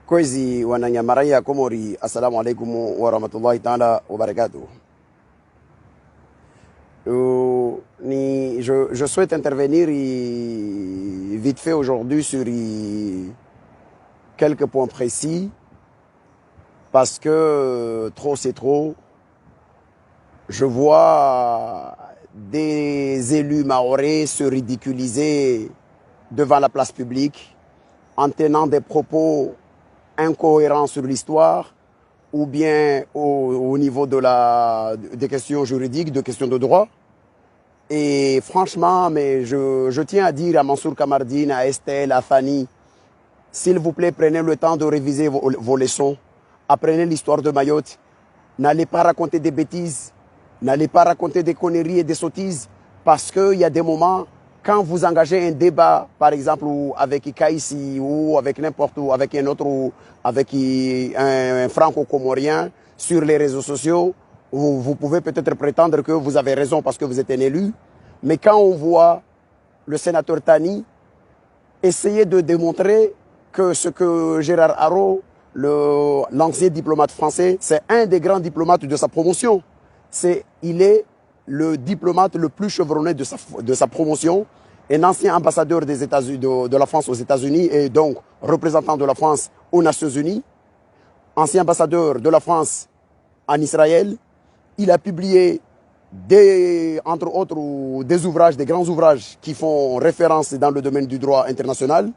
Kwezi wananyamaraia Komori, assalamu alaikum wa rahmatullahi ta'ala wa barakatuh. Je souhaite intervenir vite fait aujourd'hui sur quelques points précis parce que trop c'est trop. Je vois des élus mahorais se ridiculiser devant la place publique en tenant des propos incohérents sur l'histoire ou bien au niveau des questions juridiques, de questions de droit. Et franchement, mais je tiens à dire à Mansour Kamardine, à Estelle, à Fanny, s'il vous plaît, prenez le temps de réviser vos leçons. Apprenez l'histoire de Mayotte. N'allez pas raconter des bêtises. N'allez pas raconter des conneries et des sottises. Parce qu'il y a des moments, quand vous engagez un débat, par exemple, avec Kaïsi ou avec n'importe où, avec un autre, ou avec un franco-comorien sur les réseaux sociaux, vous pouvez peut-être prétendre que vous avez raison parce que vous êtes un élu. Mais quand on voit le sénateur Tani essayer de démontrer que ce que Gérard Haro, l'ancien diplomate français, c'est un des grands diplomates de sa promotion. Il est le diplomate le plus chevronné de sa promotion, un ancien ambassadeur des États-Unis, de la France aux États-Unis et donc représentant de la France aux Nations Unies, ancien ambassadeur de la France en Israël. Il a publié entre autres des ouvrages, des grands ouvrages qui font référence dans le domaine du droit international.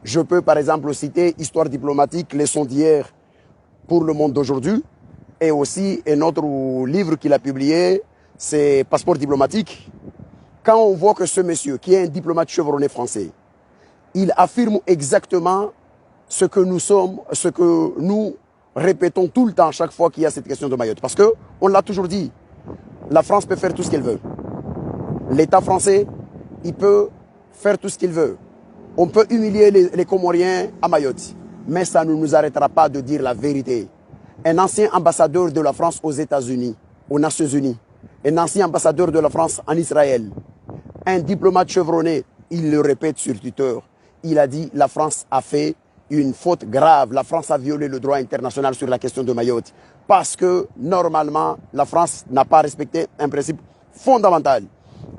Je peux par exemple citer Histoire diplomatique, leçons d'hier pour le monde d'aujourd'hui, et aussi un autre livre qu'il a publié, c'est Passeport diplomatique. Quand on voit que ce monsieur, qui est un diplomate chevronné français, il affirme exactement ce que nous sommes, ce que nous répétons tout le temps, chaque fois qu'il y a cette question de Mayotte. Parce qu'on l'a toujours dit, la France peut faire tout ce qu'elle veut. L'État français, il peut faire tout ce qu'il veut. On peut humilier les Comoriens à Mayotte, mais ça ne nous arrêtera pas de dire la vérité. Un ancien ambassadeur de la France aux États-Unis, aux Nations Unies, un ancien ambassadeur de la France en Israël, un diplomate chevronné, il le répète sur Twitter, il a dit la France a fait une faute grave, la France a violé le droit international sur la question de Mayotte parce que normalement la France n'a pas respecté un principe fondamental.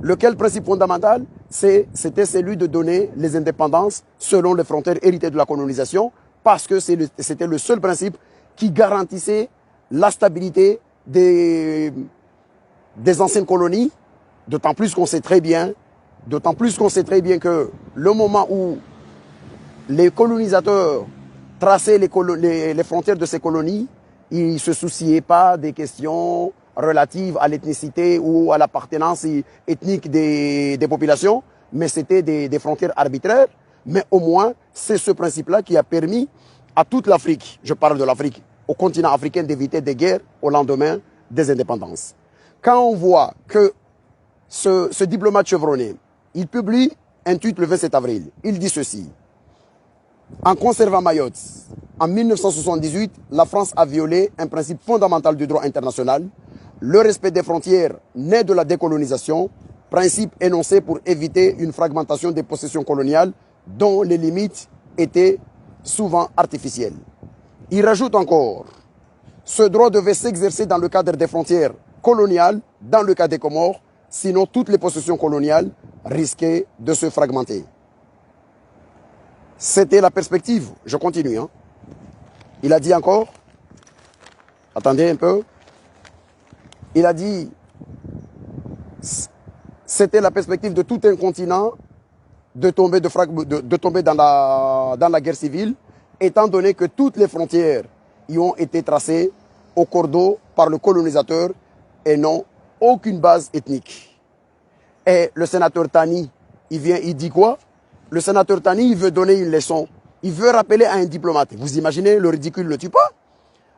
Lequel principe fondamental? C'était celui de donner les indépendances selon les frontières héritées de la colonisation parce que c'était le seul principe qui garantissait la stabilité des anciennes colonies, d'autant plus qu'on sait très bien que le moment où les colonisateurs traçaient les frontières de ces colonies, ils ne se souciaient pas des questions relatives à l'ethnicité ou à l'appartenance ethnique des populations, mais c'était des frontières arbitraires. Mais au moins, c'est ce principe-là qui a permis à toute l'Afrique, je parle de l'Afrique, au continent africain, d'éviter des guerres au lendemain des indépendances. Quand on voit que ce diplomate chevronné, il publie un tweet le 27 avril, il dit ceci: en conservant Mayotte, en 1978, la France a violé un principe fondamental du droit international, le respect des frontières naît de la décolonisation, principe énoncé pour éviter une fragmentation des possessions coloniales dont les limites étaient souvent artificielles. Il rajoute encore: ce droit devait s'exercer dans le cadre des frontières coloniales, dans le cas des Comores, sinon toutes les possessions coloniales risquaient de se fragmenter. C'était la perspective. Je continue. Il a dit encore, attendez un peu, il a dit, c'était la perspective de tout un continent de tomber dans la guerre civile, étant donné que toutes les frontières y ont été tracées au cordeau par le colonisateur et n'ont aucune base ethnique. Et le sénateur Tani, il dit quoi? Le sénateur Tani, il veut donner une leçon. Il veut rappeler à un diplomate. Vous imaginez, le ridicule ne tue pas.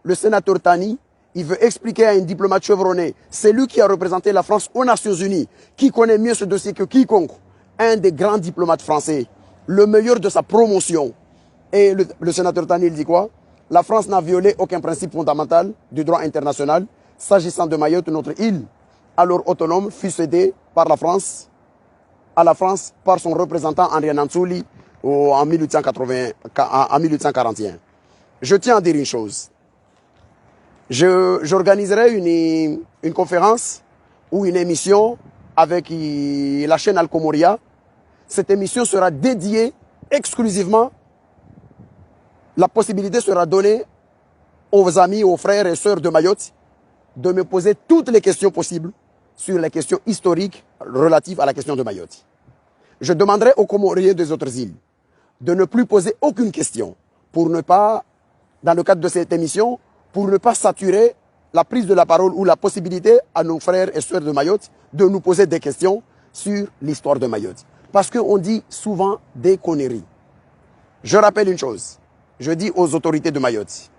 Le sénateur Tani, il veut expliquer à un diplomate chevronné, c'est lui qui a représenté la France aux Nations Unies, qui connaît mieux ce dossier que quiconque, un des grands diplomates français, le meilleur de sa promotion. Et le sénateur Tani, il dit quoi? La France n'a violé aucun principe fondamental du droit international. S'agissant de Mayotte, notre île, alors autonome, fut cédée par la France à la France par son représentant Henri Nansouli en 1841. je tiens à dire une chose. J'organiserai une conférence ou une émission avec la chaîne Al-Komoria. Cette émission sera dédiée exclusivement. La possibilité sera donnée aux amis, aux frères et sœurs de Mayotte de me poser toutes les questions possibles sur les questions historiques relatives à la question de Mayotte. Je demanderai aux Comoriens des autres îles de ne plus poser aucune question pour ne pas, dans le cadre de cette émission, pour ne pas saturer la prise de la parole ou la possibilité à nos frères et sœurs de Mayotte de nous poser des questions sur l'histoire de Mayotte. Parce qu'on dit souvent des conneries. Je rappelle une chose, je dis aux autorités de Mayotte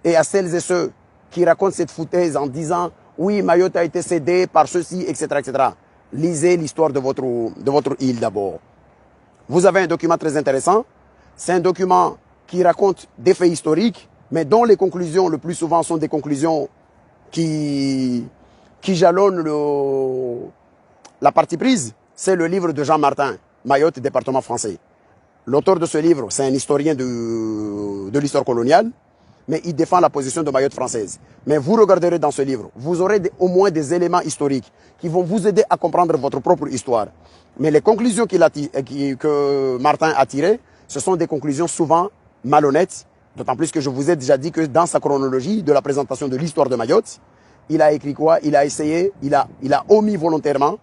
et à celles et ceux qui racontent cette foutaise en disant « oui, Mayotte a été cédée par ceci, etc. etc. » Lisez l'histoire de votre île d'abord. Vous avez un document très intéressant. C'est un document qui raconte des faits historiques, mais dont les conclusions, le plus souvent, sont des conclusions qui jalonnent la partie prise. C'est le livre de Jean Martin, Mayotte, département français. L'auteur de ce livre, c'est un historien de l'histoire coloniale, mais il défend la position de Mayotte française. Mais vous regarderez dans ce livre, vous aurez au moins des éléments historiques qui vont vous aider à comprendre votre propre histoire. Mais les conclusions que Martin a tirées, ce sont des conclusions souvent malhonnêtes, d'autant plus que je vous ai déjà dit que dans sa chronologie de la présentation de l'histoire de Mayotte, il a écrit quoi? Il a essayé, il a omis volontairement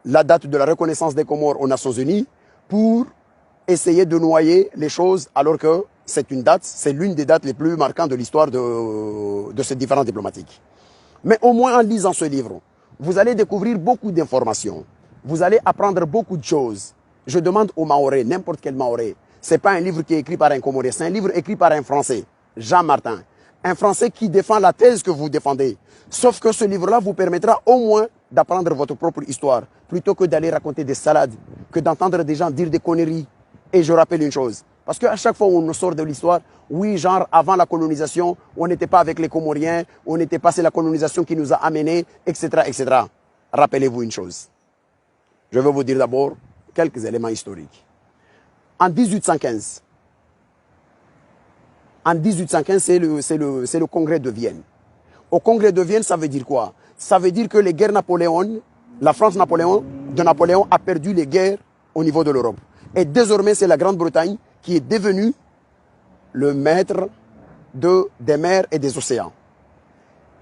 la date de la reconnaissance des Comores aux Nations Unies pour essayer de noyer les choses alors que c'est une date, c'est l'une des dates les plus marquantes de l'histoire de ces différents diplomatiques. Mais au moins en lisant ce livre, vous allez découvrir beaucoup d'informations. Vous allez apprendre beaucoup de choses. Je demande aux Mahorais, n'importe quel Mahorais, c'est pas un livre qui est écrit par un Comorien, c'est un livre écrit par un Français, Jean Martin. Un Français qui défend la thèse que vous défendez. Sauf que ce livre-là vous permettra au moins d'apprendre votre propre histoire, plutôt que d'aller raconter des salades, que d'entendre des gens dire des conneries. Et je rappelle une chose, parce qu'à chaque fois où on nous sort de l'histoire, oui, genre avant la colonisation, on n'était pas avec les Comoriens, on n'était pas, c'est la colonisation qui nous a amenés, etc., etc. Rappelez-vous une chose. Je vais vous dire d'abord quelques éléments historiques. En 1815, c'est le congrès de Vienne. Au congrès de Vienne, ça veut dire quoi? Ça veut dire que les guerres Napoléon, la France de Napoléon a perdu les guerres au niveau de l'Europe. Et désormais, c'est la Grande-Bretagne qui est devenue le maître des mers et des océans.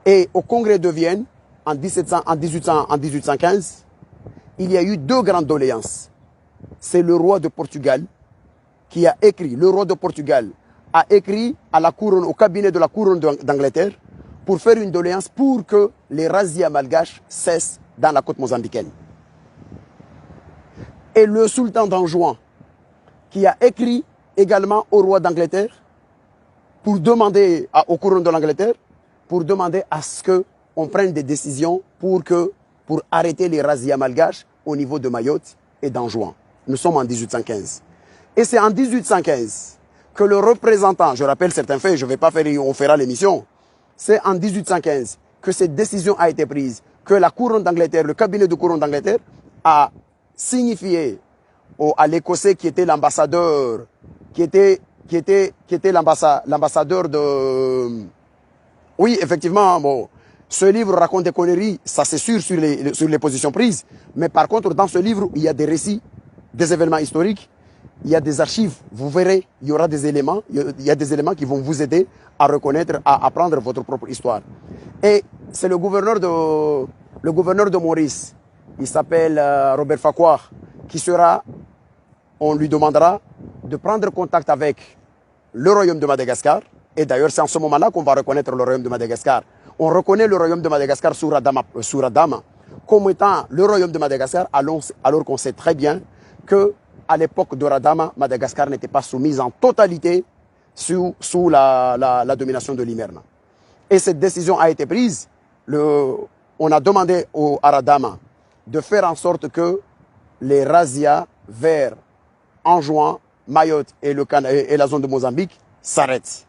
Et au congrès de Vienne, en 1815, il y a eu deux grandes doléances. C'est le roi de Portugal qui a écrit, le roi de Portugal a écrit à la couronne, au cabinet de la couronne d'Angleterre pour faire une doléance pour que les razzias malgaches cessent dans la côte mozambicaine. Et le sultan d'Anjouan qui a écrit également au roi d'Angleterre pour demander, aux couronnes de l'Angleterre, pour demander à ce qu'on prenne des décisions pour arrêter les razzias malgaches au niveau de Mayotte et d'Anjouan. Nous sommes en 1815. Et c'est en 1815 que le représentant, je rappelle certains faits, je ne vais pas faire, on fera l'émission, c'est en 1815 que cette décision a été prise, que la couronne d'Angleterre, le cabinet de couronne d'Angleterre a signifié à l'Écossais qui était l'ambassadeur, qui était l'ambassadeur de... Oui, effectivement, bon, ce livre raconte des conneries, ça c'est sûr sur les positions prises, mais par contre, dans ce livre, il y a des récits, des événements historiques, il y a des archives, vous verrez, il y aura des éléments, il y a des éléments qui vont vous aider à reconnaître, à apprendre votre propre histoire. Et c'est le gouverneur de Maurice, il s'appelle Robert Farquhar, qui sera, on lui demandera de prendre contact avec le royaume de Madagascar, et d'ailleurs c'est en ce moment-là qu'on va reconnaître le royaume de Madagascar. On reconnaît le royaume de Madagascar sous Radama comme étant le royaume de Madagascar, alors qu'on sait très bien que à l'époque de Radama, Madagascar n'était pas soumise en totalité sous la domination de l'Imerna. Et cette décision a été prise. On a demandé à Radama de faire en sorte que les razzias vers Anjouan, Mayotte et la zone de Mozambique s'arrêtent.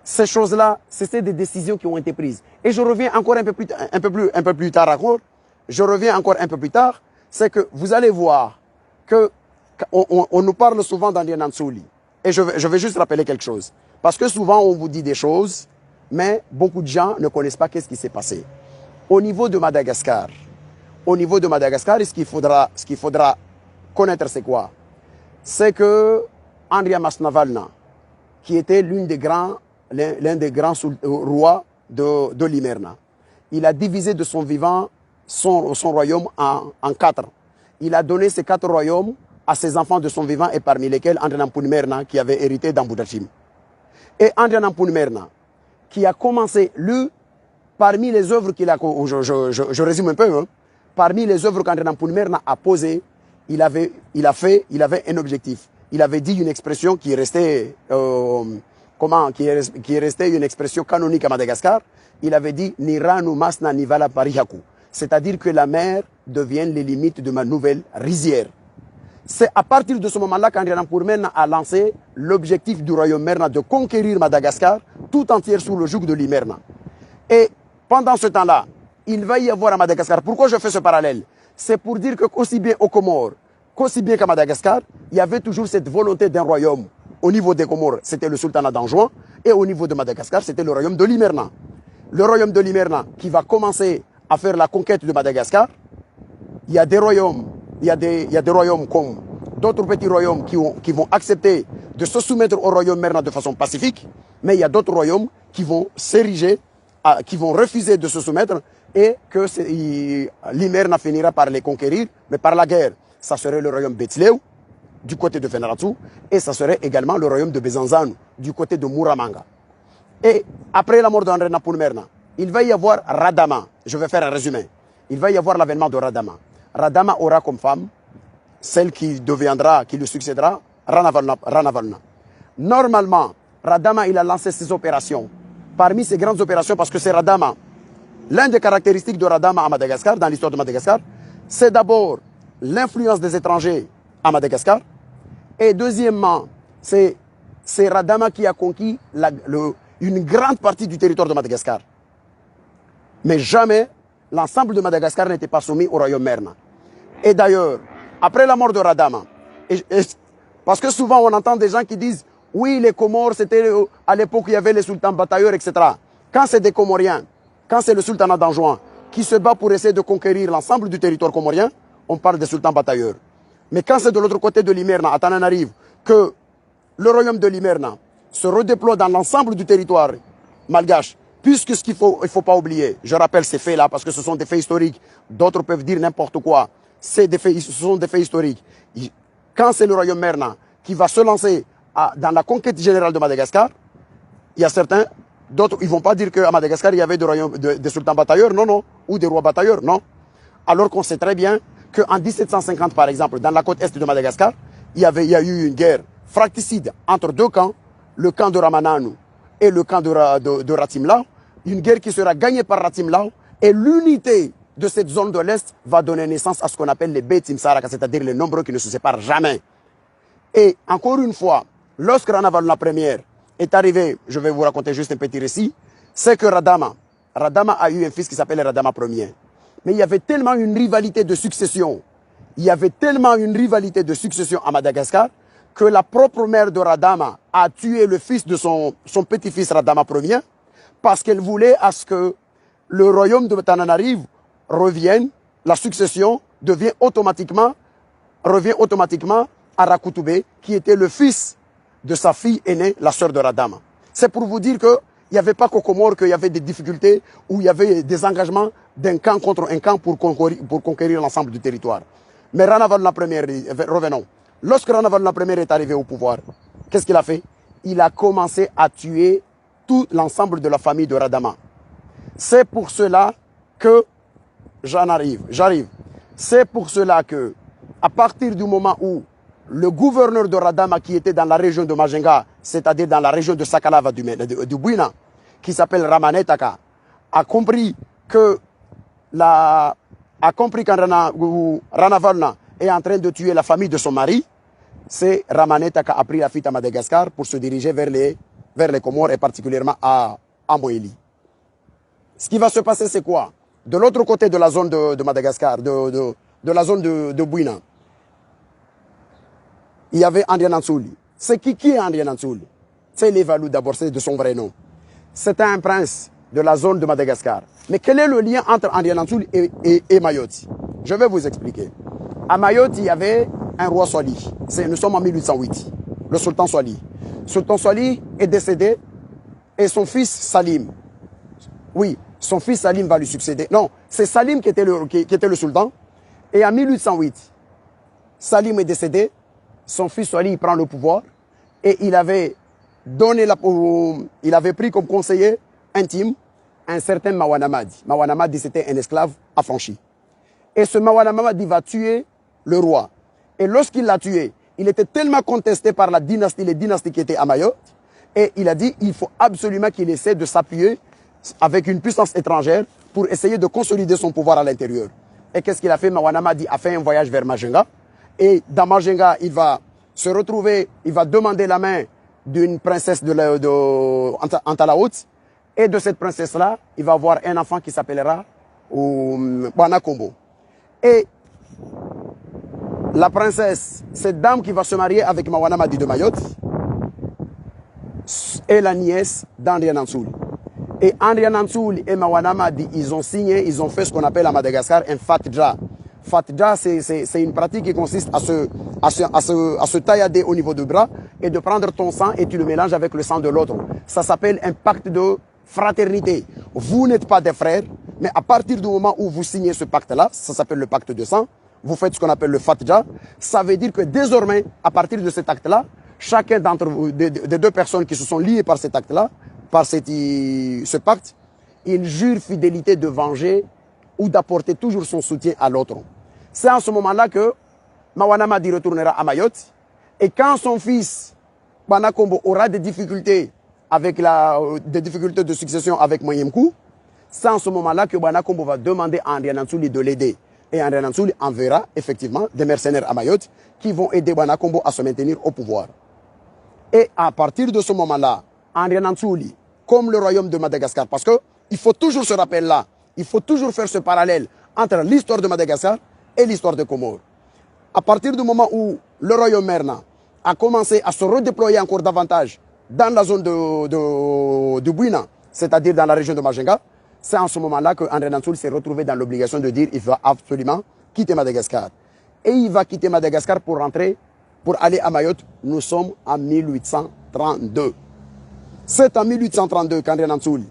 Ces choses-là, c'était des décisions qui ont été prises. Et je reviens encore un peu plus tard encore. Je reviens encore un peu plus tard. C'est que vous allez voir que on nous parle souvent d'Andian Ansuli. Et je vais juste rappeler quelque chose. Parce que souvent, on vous dit des choses, mais beaucoup de gens ne connaissent pas qu'est-ce qui s'est passé. Au niveau de Madagascar, ce qu'il faudra connaître, c'est quoi? C'est que Andria Masnavalna, qui était l'un des grands rois de l'Imerna, il a divisé de son vivant son royaume en 4. Il a donné ces 4 royaumes à ses enfants de son vivant et parmi lesquels Andria Nampounimerna qui avait hérité d'Amboudachim. Et Andria Nampounimerna qui a commencé, parmi les œuvres qu'il a, je résume un peu, hein, parmi les œuvres qu'Andria Nampounimerna a posées, il avait un objectif. Il avait dit une expression qui est restée, qui est restée une expression canonique à Madagascar. Il avait dit Niranu Masna Nivala Parihaku. C'est-à-dire que la mer devienne les limites de ma nouvelle rizière. C'est à partir de ce moment-là qu'Andria Nampounimerna a lancé l'objectif du royaume Merna de conquérir Madagascar tout entière sous le joug de l'Imerna. Et pendant ce temps-là, il va y avoir à Madagascar. Pourquoi je fais ce parallèle? C'est pour dire que qu'aussi bien aux Comores, qu'aussi bien qu'à Madagascar, il y avait toujours cette volonté d'un royaume. Au niveau des Comores, c'était le sultanat d'Anjouan, et au niveau de Madagascar, c'était le royaume de l'Imerna. Le royaume de l'Imerna qui va commencer à faire la conquête de Madagascar. Il y a des royaumes, comme d'autres petits royaumes qui vont accepter de se soumettre au royaume Merna de façon pacifique, mais il y a d'autres royaumes qui vont s'ériger, qui vont refuser de se soumettre et que l'Imerna finira par les conquérir, mais par la guerre. Ça serait le royaume Betsileu, du côté de Fenaratu, et ça serait également le royaume de Bezanzanu, du côté de Muramanga. Et après la mort d'Andria Nampounimerna, il va y avoir Radama. Je vais faire un résumé. Il va y avoir l'avènement de Radama. Radama aura comme femme celle qui lui succédera, Ranavalna. Normalement, Radama, il a lancé ses opérations. Parmi ces grandes opérations, parce que c'est Radama, l'une des caractéristiques de Radama à Madagascar, dans l'histoire de Madagascar, c'est d'abord l'influence des étrangers à Madagascar. Et deuxièmement, c'est Radama qui a conquis une grande partie du territoire de Madagascar. Mais jamais l'ensemble de Madagascar n'était pas soumis au royaume Merna. Et d'ailleurs, après la mort de Radama, parce que souvent on entend des gens qui disent « Oui, les Comores, c'était à l'époque où il y avait les sultans batailleurs, etc. » Quand c'est des Comoriens, quand c'est le sultanat d'Anjouan qui se bat pour essayer de conquérir l'ensemble du territoire comorien, on parle des sultans batailleurs. Mais quand c'est de l'autre côté de l'Imerna, à Tananarive, que le royaume de l'Imerna se redéploie dans l'ensemble du territoire malgache, puisque ce qu'il faut pas oublier, je rappelle ces faits-là parce que ce sont des faits historiques, d'autres peuvent dire n'importe quoi, ce sont des faits historiques. Quand c'est le royaume Merna qui va se lancer dans la conquête générale de Madagascar, il y a certains, d'autres, ils ne vont pas dire qu'à Madagascar, il y avait des sultans batailleurs, non, ou des rois batailleurs, non. Alors qu'on sait très bien qu'en 1750, par exemple, dans la côte est de Madagascar, il y a eu une guerre fratricide entre deux camps, le camp de Ramananu et le camp de Ratimlao, une guerre qui sera gagnée par Ratimlao, et l'unité de cette zone de l'Est va donner naissance à ce qu'on appelle les Betim Saraka, c'est-à-dire les nombreux qui ne se séparent jamais. Et encore une fois, lorsque Ranavalna Première est arrivé, je vais vous raconter juste un petit récit, c'est que Radama a eu un fils qui s'appelle Radama Ier. Mais il y avait tellement une rivalité de succession, à Madagascar, que la propre mère de Radama a tué le fils de son petit-fils Radama Ier, parce qu'elle voulait à ce que le royaume de Tananarive revienne, la succession revient automatiquement à Rakutoubé, qui était le fils de sa fille aînée, la sœur de Radama. C'est pour vous dire qu'il n'y avait pas qu'au Comores qu'il y avait des difficultés, où il y avait des engagements d'un camp contre un camp pour conquérir l'ensemble du territoire. Mais Ranavalna Ier, revenons. Lorsque Ranavalna Ier est arrivé au pouvoir, qu'est-ce qu'il a fait? Il a commencé à tuer tout l'ensemble de la famille de Radama. C'est pour cela que j'arrive. C'est pour cela que, à partir du moment où le gouverneur de Radama, qui était dans la région de Majenga, c'est-à-dire dans la région de Sakalava du Bouina, qui s'appelle Ramanetaka, a compris que Ranavalna est en train de tuer la famille de son mari, c'est Ramanetaka a pris la fuite à Madagascar pour se diriger vers les Comores et particulièrement à Moélie. Ce qui va se passer, c'est quoi? De l'autre côté de la zone de Madagascar, de la zone de Bouina, il y avait Andria Nampouni. C'est qui est André Nansoul? C'est Levalou d'abord, c'est de son vrai nom. C'est un prince de la zone de Madagascar. Mais quel est le lien entre André Nansoul et Mayotte? Je vais vous expliquer. À Mayotte, il y avait un roi Swali. Nous sommes en 1808. Le sultan Swali. Sultan Swali est décédé et son fils Salim. Oui, son fils Salim va lui succéder. Non, c'est Salim qui était le sultan. Et en 1808, Salim est décédé. Son fils Swali prend le pouvoir. Et il avait pris comme conseiller intime un certain Mawana Madi. Mawana Madi, c'était un esclave affranchi. Et ce Mawana Madi va tuer le roi. Et lorsqu'il l'a tué, il était tellement contesté par les dynasties qui étaient à Mayotte. Et il a dit, il faut absolument qu'il essaie de s'appuyer avec une puissance étrangère pour essayer de consolider son pouvoir à l'intérieur. Et qu'est-ce qu'il a fait? Mawana Madi a fait un voyage vers Majenga. Et dans Majenga, il va se retrouver, il va demander la main d'une princesse de Antalaout. Et de cette princesse-là, il va avoir un enfant qui s'appellera Bana Kombo. Et la princesse, cette dame qui va se marier avec Mawana Madi de Mayotte, est la nièce d'André Nansoul. Et André Nansoul et Mawana Madi, ils ont signé, ils ont fait ce qu'on appelle à Madagascar un fatja. Fatja, c'est une pratique qui consiste à se taillader au niveau du bras et de prendre ton sang et tu le mélanges avec le sang de l'autre. Ça s'appelle un pacte de fraternité. Vous n'êtes pas des frères, mais à partir du moment où vous signez ce pacte-là, ça s'appelle le pacte de sang, vous faites ce qu'on appelle le fatja. Ça veut dire que désormais, à partir de cet acte-là, chacun d'entre vous, des deux personnes qui se sont liées par cet acte-là, par ce pacte, il jure fidélité de venger ou d'apporter toujours son soutien à l'autre. C'est en ce moment-là que Mawana Madi retournera à Mayotte. Et quand son fils, Bana Kombo, aura des difficultés de succession avec Moyemkou, c'est en ce moment-là que Bana Kombo va demander à André Nansouli de l'aider. Et André Nansouli enverra effectivement des mercenaires à Mayotte qui vont aider Bana Kombo à se maintenir au pouvoir. Et à partir de ce moment-là, André Nansouli, comme le royaume de Madagascar, parce qu'il faut toujours se rappeler là, il faut toujours faire ce parallèle entre l'histoire de Madagascar et l'histoire de Comores. À partir du moment où le royaume Merna a commencé à se redéployer encore davantage dans la zone de Bouina, c'est-à-dire dans la région de Majenga, c'est en ce moment-là que André Nansoul s'est retrouvé dans l'obligation de dire qu'il va absolument quitter Madagascar. Et il va quitter Madagascar pour aller à Mayotte. Nous sommes en 1832. C'est en 1832 qu'André Nansoul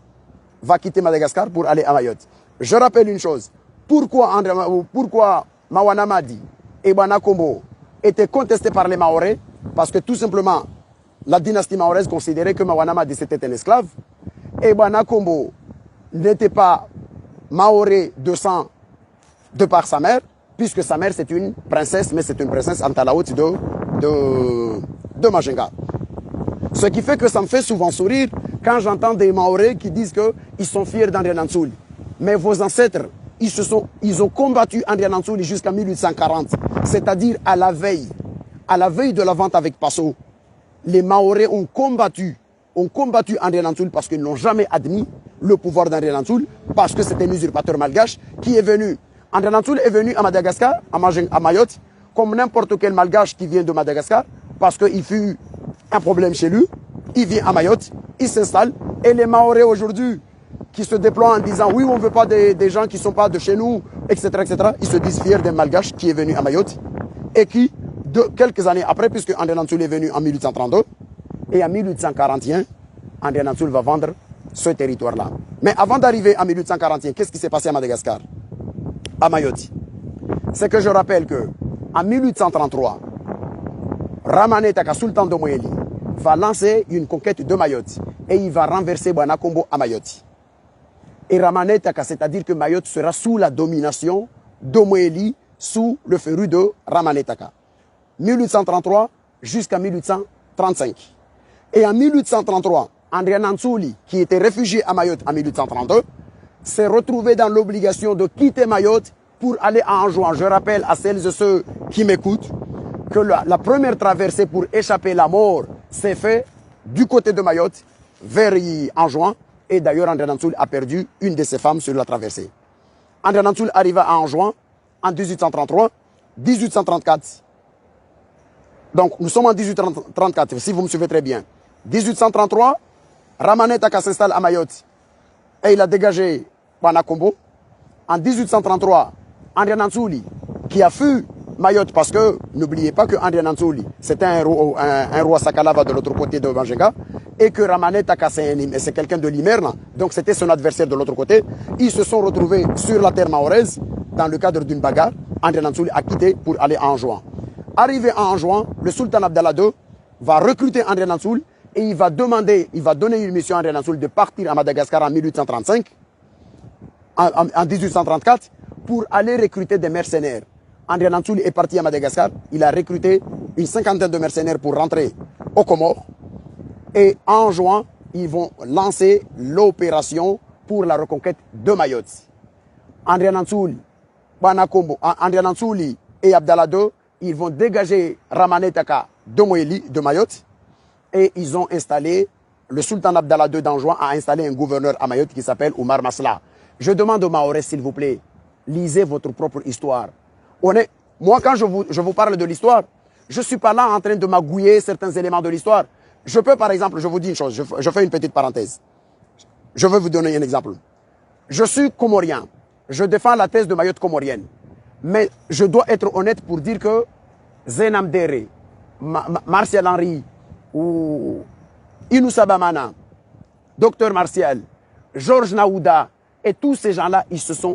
va quitter Madagascar pour aller à Mayotte. Je rappelle une chose. Pourquoi Mawana Madi et Bana Kombo étaient contestés par les Mahorais? Parce que tout simplement, la dynastie mahoraise considérait que Mawana Madi c'était un esclave. Et Bana Kombo n'était pas Maoré de sang de par sa mère, puisque sa mère c'est une princesse, mais c'est une princesse Antalaout de Majenga. Ce qui fait que ça me fait souvent sourire quand j'entends des Mahorais qui disent qu'ils sont fiers d'André Nansouli. Mais vos ancêtres, ils ont combattu André Nansouli jusqu'en 1840, c'est-à-dire à la veille de la vente avec Passo. Les Mahorais ont combattu André Nansouli parce qu'ils n'ont jamais admis le pouvoir d'André Nansouli, parce que c'était un usurpateur malgache qui est venu. André Nansouli est venu à Madagascar, à Mayotte, comme n'importe quel malgache qui vient de Madagascar, parce qu'il fut un problème chez lui. Il vient à Mayotte, il s'installe, et les Mahorais aujourd'hui, qui se déploient en disant oui, on ne veut pas des gens qui ne sont pas de chez nous, etc., etc., ils se disent fiers d'un malgache qui est venu à Mayotte, et qui, quelques années après, puisque André Nansouli est venu en 1832, et en 1841, André Nansouli va vendre ce territoire-là. Mais avant d'arriver en 1841, qu'est-ce qui s'est passé à Madagascar, à Mayotte? C'est que je rappelle que en 1833, Ramane Taka, sultan de Moyeli, va lancer une conquête de Mayotte et il va renverser Bana Kombo à Mayotte. Et Ramane Taka, c'est-à-dire que Mayotte sera sous la domination de Moyeli, sous le féru de Ramane Taka. 1833 jusqu'à 1835. Et en 1833, André Nansouli, qui était réfugié à Mayotte en 1832, s'est retrouvé dans l'obligation de quitter Mayotte pour aller à Anjouan. Je rappelle à celles et ceux qui m'écoutent que la première traversée pour échapper à la mort s'est faite du côté de Mayotte vers Anjouan. Et d'ailleurs, André Nansouli a perdu une de ses femmes sur la traversée. André Nansouli arriva à Anjouan en 1833, 1834. Donc, nous sommes en 1834, si vous me suivez très bien. 1833, Ramanet Taka s'installe à Mayotte et il a dégagé Banakombo. En 1833, André Nansouli, qui a fui Mayotte, parce que n'oubliez pas que André Nansouli, c'était un roi Sakalava de l'autre côté de Banjenga, et que Ramanet Taka, c'est quelqu'un de Limerna, donc c'était son adversaire de l'autre côté. Ils se sont retrouvés sur la terre mahoraise dans le cadre d'une bagarre. André Nansouli a quitté pour aller à Anjouan. Arrivé à Anjouan, le sultan Abdallah II va recruter André Nansouli et il va donner une mission à André Nansouli de partir à Madagascar en 1835, en 1834, pour aller recruter des mercenaires. André Nansouli est parti à Madagascar, il a recruté une cinquantaine de mercenaires pour rentrer aux Comores. Et en juin, ils vont lancer l'opération pour la reconquête de Mayotte. André Nansouli, Banakombo, André Nansouli et Abdallah II, ils vont dégager Ramanet Taka de Mayotte et ils ont installé, le sultan Abdallah II d'Anjouan a installé un gouverneur à Mayotte qui s'appelle Oumar Masla. Je demande aux Mahorais, s'il vous plaît, lisez votre propre histoire. Moi, quand je vous parle de l'histoire, je ne suis pas là en train de magouiller certains éléments de l'histoire. Je peux, par exemple, je vous dis une chose, je fais une petite parenthèse. Je veux vous donner un exemple. Je suis comorien. Je défends la thèse de Mayotte comorienne. Mais je dois être honnête pour dire que Zenam Dere, Martial Henry ou Inoussa Bamana, Docteur Martial, Georges Naouda et tous ces gens-là,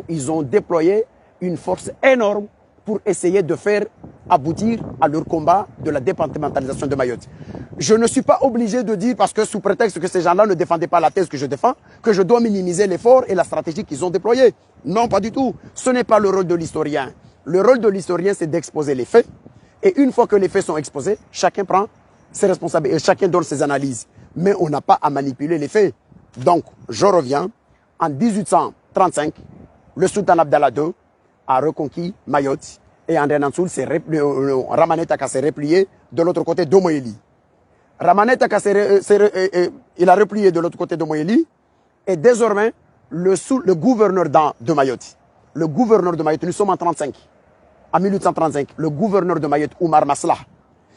ils ont déployé une force énorme pour essayer de faire aboutir à leur combat de la départementalisation de Mayotte. Je ne suis pas obligé de dire, parce que sous prétexte que ces gens-là ne défendaient pas la thèse que je défends, que je dois minimiser l'effort et la stratégie qu'ils ont déployée. Non, pas du tout. Ce n'est pas le rôle de l'historien. Le rôle de l'historien, c'est d'exposer les faits. Et une fois que les faits sont exposés, chacun prend ses responsabilités et chacun donne ses analyses. Mais on n'a pas à manipuler les faits. Donc, je reviens. En 1835, le sultan Abdallah II a reconquis Mayotte et André Nansouli Ramanet Taka s'est replié de l'autre côté d'Omoélie. Ramanet Taka il a replié de l'autre côté d'Omoélie et désormais le gouverneur de Mayotte, nous sommes en 1835, le gouverneur de Mayotte, Oumar Masla,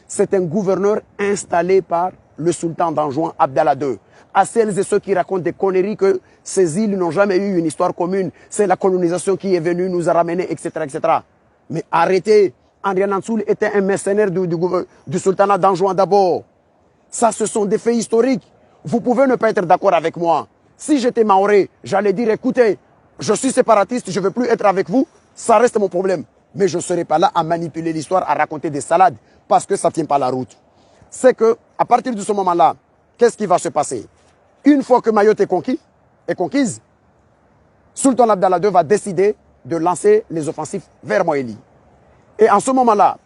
c'est un gouverneur installé par le sultan d'Anjouan, Abdallah II. À celles et ceux qui racontent des conneries que ces îles n'ont jamais eu une histoire commune, c'est la colonisation qui est venue, nous a ramenés, etc., etc. Mais arrêtez, André Nansouli était un mercenaire du sultanat d'Anjouan d'abord. Ça, ce sont des faits historiques. Vous pouvez ne pas être d'accord avec moi. Si j'étais maoré, j'allais dire, écoutez, je suis séparatiste, je ne veux plus être avec vous, ça reste mon problème. Mais je ne serai pas là à manipuler l'histoire, à raconter des salades, parce que ça ne tient pas la route. C'est que, à partir de ce moment-là, qu'est-ce qui va se passer? Une fois que Mayotte est conquise, Sultan Abdallah II va décider de lancer les offensifs vers Moélie. Et en ce moment-là,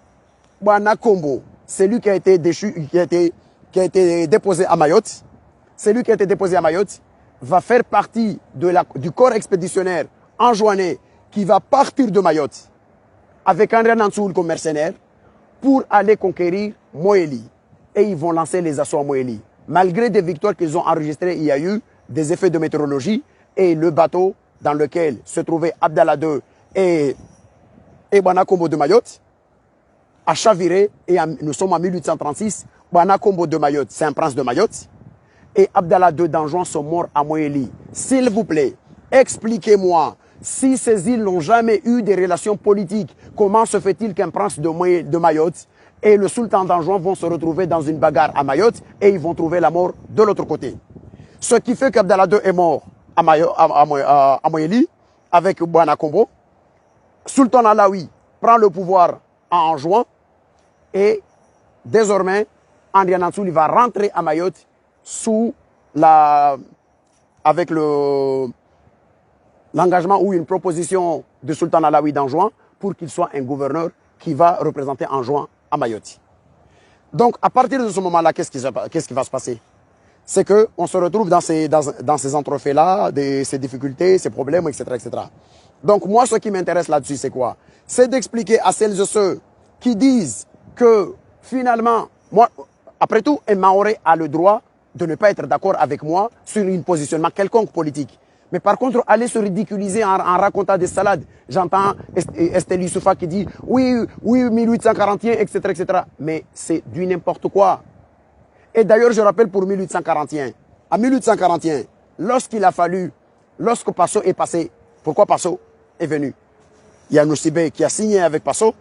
Banakombo, c'est lui qui a été déposé à Mayotte, va faire partie du corps expéditionnaire anjouanais qui va partir de Mayotte avec André Nansouli comme mercenaire pour aller conquérir Moélie. Et ils vont lancer les assauts à Moélie. Malgré des victoires qu'ils ont enregistrées, il y a eu des effets de météorologie et le bateau dans lequel se trouvait Abdallah II et Banakombo de Mayotte a chaviré et nous sommes en 1836. Banakombo de Mayotte, c'est un prince de Mayotte et Abdallah II d'Anjouan sont morts à Moélie. S'il vous plaît, expliquez-moi, si ces îles n'ont jamais eu des relations politiques, comment se fait-il qu'un prince de Mayotte et le sultan d'Anjouan vont se retrouver dans une bagarre à Mayotte et ils vont trouver la mort de l'autre côté? Ce qui fait qu'Abdallah II est mort à Moélie avec Banakombo. Sultan Alaoui prend le pouvoir à Anjouan et désormais André Nansouli va rentrer à Mayotte avec l'engagement ou une proposition de Sultan Alaoui d'Anjouan pour qu'il soit un gouverneur qui va représenter Anjouan à Mayotte. Donc, à partir de ce moment-là, qu'est-ce qui va se passer? C'est qu'on se retrouve dans ces entrefaits-là, ces difficultés, ces problèmes, etc., etc. Donc, moi, ce qui m'intéresse là-dessus, c'est quoi? C'est d'expliquer à celles et ceux qui disent que, finalement, moi, après tout, un Maoré a le droit de ne pas être d'accord avec moi sur un positionnement quelconque politique. Mais par contre, aller se ridiculiser en racontant des salades. J'entends Estelle Youssoufa qui dit oui, oui, 1841, etc., etc. Mais c'est du n'importe quoi. Et d'ailleurs, je rappelle pour 1841. À 1841, lorsqu'il a fallu, lorsque Passo est passé, pourquoi Passo est venu? Il y a Nosibé qui a signé avec Passo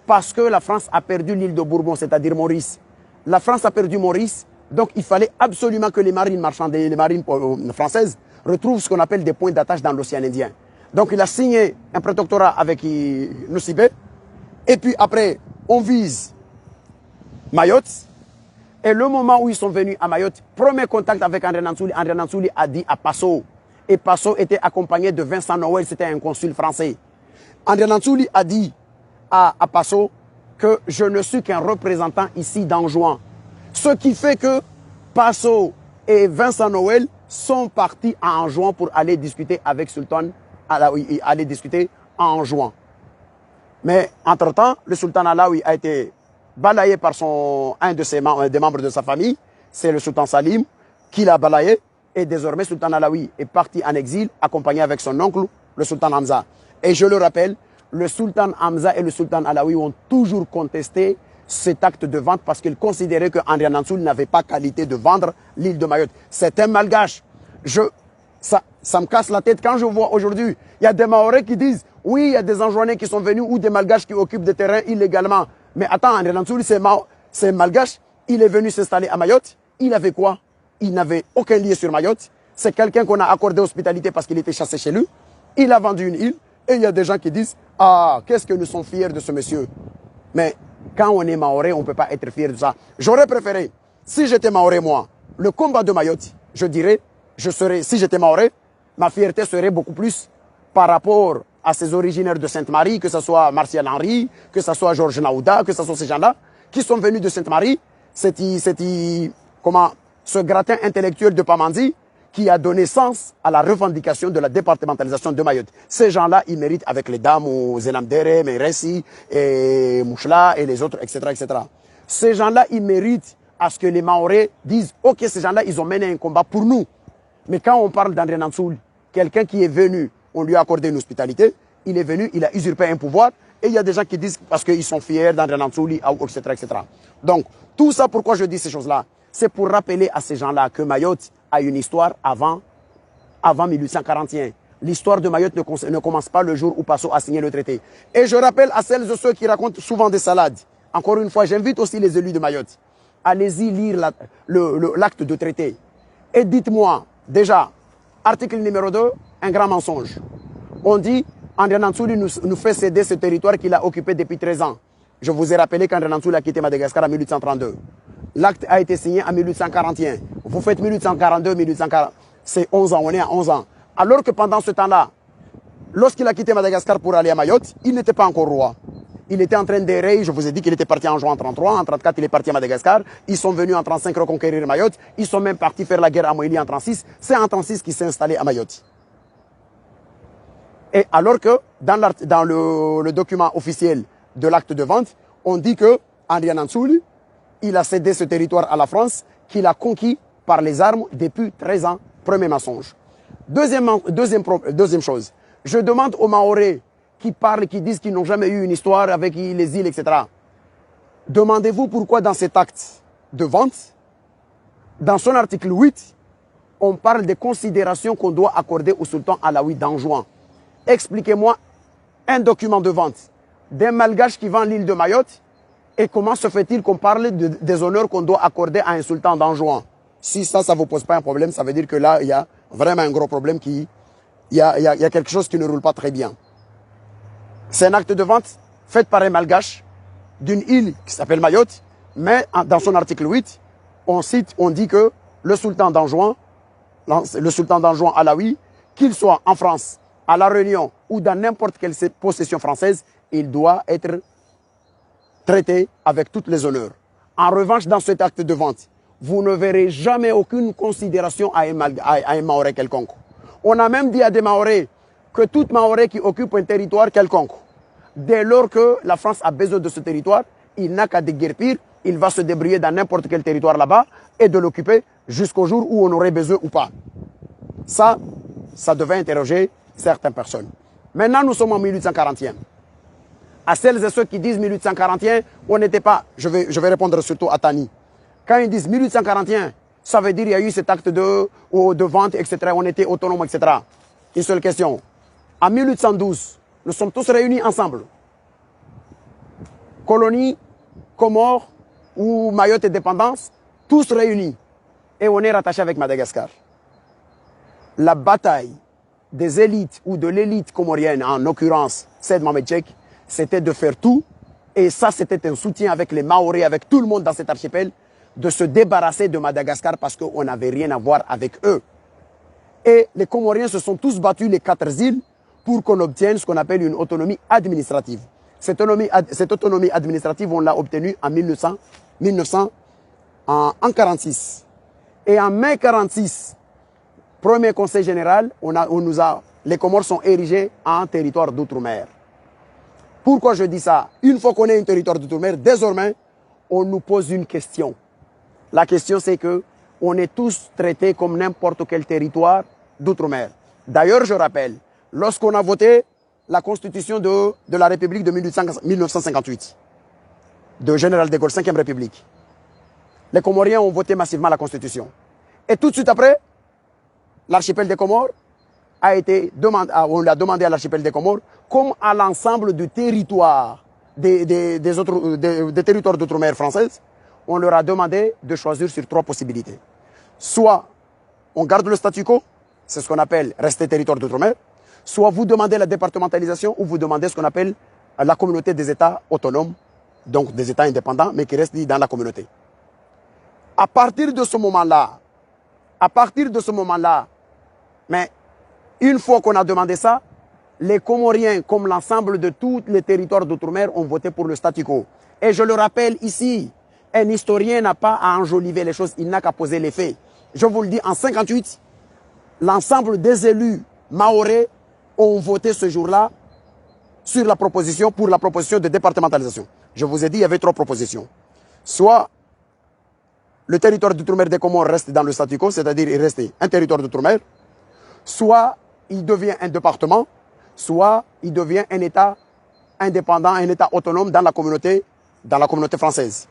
parce que la France a perdu l'île de Bourbon, c'est-à-dire Maurice. La France a perdu Maurice, donc il fallait absolument que les marines marchandes et les marines françaises retrouvent ce qu'on appelle des points d'attache dans l'océan Indien. Donc il a signé un protectorat avec Nosibé, et puis après, on vise Mayotte. Et le moment où ils sont venus à Mayotte, premier contact avec André Nansouli a dit à Passo. Et Passo était accompagné de Vincent Noël, c'était un consul français. André Nansouli a dit à Passo que je ne suis qu'un représentant ici d'Anjouan. Ce qui fait que Passo et Vincent Noël sont partis à Anjouan pour aller discuter avec Sultan Alaoui, aller discuter à Anjouan. Mais entre-temps, le Sultan Alaoui a été balayé par des membres de sa famille, c'est le Sultan Salim qui l'a balayé, et désormais Sultan Alaoui est parti en exil, accompagné avec son oncle, le Sultan Hamza. Et je le rappelle, le Sultan Hamza et le Sultan Alaoui ont toujours contesté cet acte de vente parce qu'ils considéraient que André Nansouli n'avait pas qualité de vendre l'île de Mayotte. C'est un malgache. Ça me casse la tête quand je vois aujourd'hui, il y a des Mahorais qui disent, oui, il y a des Anjouanais qui sont venus ou des malgaches qui occupent des terrains illégalement. Mais attends, André Nansouli, c'est malgache, il est venu s'installer à Mayotte, il avait quoi? Il n'avait aucun lien sur Mayotte, c'est quelqu'un qu'on a accordé hospitalité parce qu'il était chassé chez lui, il a vendu une île, et il y a des gens qui disent, ah, qu'est-ce que nous sommes fiers de ce monsieur. Mais quand on est Mahorais, on ne peut pas être fier de ça. J'aurais préféré, si j'étais Mahorais, moi, le combat de Mayotte, je dirais, si j'étais Mahorais, ma fierté serait beaucoup plus par rapport à ces originaires de Sainte-Marie, que ce soit Martial Henry, que ce soit Georges Naouda, que ce soit ces gens-là, qui sont venus de Sainte-Marie, ce gratin intellectuel de Pamandzi, qui a donné sens à la revendication de la départementalisation de Mayotte. Ces gens-là, ils méritent avec les dames, Zenamdere, Meressi, et Mouchla, et les autres, etc., etc. Ces gens-là, ils méritent à ce que les Mahorais disent, ok, ces gens-là, ils ont mené un combat pour nous. Mais quand on parle d'André Nansouli, quelqu'un qui est venu, on lui a accordé une hospitalité, il est venu, il a usurpé un pouvoir, et il y a des gens qui disent parce qu'ils sont fiers d'André Nansouli, etc., etc. Donc, tout ça, pourquoi je dis ces choses-là? C'est pour rappeler à ces gens-là que Mayotte a une histoire avant 1841. L'histoire de Mayotte ne commence pas le jour où Passo a signé le traité. Et je rappelle à celles et ceux qui racontent souvent des salades, encore une fois, j'invite aussi les élus de Mayotte, allez-y lire l'acte de traité. Et dites-moi, déjà, article numéro 2, un grand mensonge. On dit, André Nansouli nous fait céder ce territoire qu'il a occupé depuis 13 ans. Je vous ai rappelé qu'André Nansouli a quitté Madagascar en 1832. L'acte a été signé en 1841. Vous faites 1842, 1840, c'est 11 ans, on est à 11 ans. Alors que pendant ce temps-là, lorsqu'il a quitté Madagascar pour aller à Mayotte, il n'était pas encore roi. Il était en train d'errer, je vous ai dit qu'il était parti en juin en 33, en 34 il est parti à Madagascar, ils sont venus en 35 reconquérir Mayotte, ils sont même partis faire la guerre à Moïli en 36, c'est en 36 qu'il s'est installé à Mayotte. Et alors que dans le document officiel de l'acte de vente, on dit que André Nansouli, il a cédé ce territoire à la France, qu'il a conquis par les armes depuis 13 ans. Premier mensonge. Deuxième chose, je demande aux Mahorais qui parlent, qui disent qu'ils n'ont jamais eu une histoire avec les îles, etc. Demandez-vous pourquoi dans cet acte de vente, dans son article 8, on parle des considérations qu'on doit accorder au sultan Alaoui d'Anjouan. Expliquez-moi un document de vente d'un malgache qui vend l'île de Mayotte et comment se fait-il qu'on parle des honneurs qu'on doit accorder à un sultan d'Anjouan. Si ça ne vous pose pas un problème, ça veut dire que là, il y a vraiment un gros problème il y a quelque chose qui ne roule pas très bien. C'est un acte de vente fait par un malgache d'une île qui s'appelle Mayotte, mais dans son article 8, on dit que le sultan d'Anjouan Alaoui, qu'il soit en France, à La Réunion ou dans n'importe quelle possession française, il doit être traité avec toutes les honneurs. En revanche, dans cet acte de vente, vous ne verrez jamais aucune considération à un Mahorais quelconque. On a même dit à des Mahorais que tout Mahorais qui occupe un territoire quelconque, dès lors que la France a besoin de ce territoire, il n'a qu'à déguerpir, il va se débrouiller dans n'importe quel territoire là-bas et de l'occuper jusqu'au jour où on aurait besoin ou pas. Ça, ça devait interroger certaines personnes. Maintenant, nous sommes en 1841. À celles et ceux qui disent 1841, on n'était pas... Je vais répondre surtout à Tani. Quand ils disent 1841, ça veut dire qu'il y a eu cet acte de vente, etc. On était autonome, etc. Une seule question. En 1812, nous sommes tous réunis ensemble. Colonie, Comores ou Mayotte et dépendance, tous réunis. Et on est rattaché avec Madagascar. La bataille des élites ou de l'élite comorienne, en l'occurrence Seyd Mohamed Cheikh, c'était de faire tout. Et ça, c'était un soutien avec les Maoris, avec tout le monde dans cet archipel, de se débarrasser de Madagascar parce qu'on n'avait rien à voir avec eux. Et les Comoriens se sont tous battus, les 4 îles, pour qu'on obtienne ce qu'on appelle une autonomie administrative. Cette autonomie administrative, on l'a obtenue en 1946. Et en mai 1946, premier conseil général, les Comores sont érigés en territoire d'outre-mer. Pourquoi je dis ça? Une fois qu'on est un territoire d'outre-mer, désormais, on nous pose une question. La question, c'est que on est tous traités comme n'importe quel territoire d'outre-mer. D'ailleurs, je rappelle, lorsqu'on a voté la constitution de la République de 1958, de Général de Gaulle, 5e République, les Comoriens ont voté massivement la constitution. Et tout de suite après, l'archipel des Comores on l'a demandé à l'archipel des Comores, comme à l'ensemble du territoire des territoires d'outre-mer françaises, on leur a demandé de choisir sur 3 possibilités. Soit on garde le statu quo, c'est ce qu'on appelle rester territoire d'outre-mer, soit vous demandez la départementalisation ou vous demandez ce qu'on appelle la communauté des États autonomes, donc des États indépendants, mais qui restent dans la communauté. À partir de ce moment-là, mais une fois qu'on a demandé ça, les Comoriens, comme l'ensemble de tous les territoires d'outre-mer, ont voté pour le statu quo. Et je le rappelle ici, un historien n'a pas à enjoliver les choses, il n'a qu'à poser les faits. Je vous le dis, en 1958, l'ensemble des élus mahorais ont voté ce jour-là pour la proposition de départementalisation. Je vous ai dit, il y avait 3 propositions. Soit le territoire d'outre-mer des Comores reste dans le statu quo, c'est-à-dire il reste un territoire d'outre-mer, soit il devient un département, soit il devient un État indépendant, un État autonome dans la communauté française.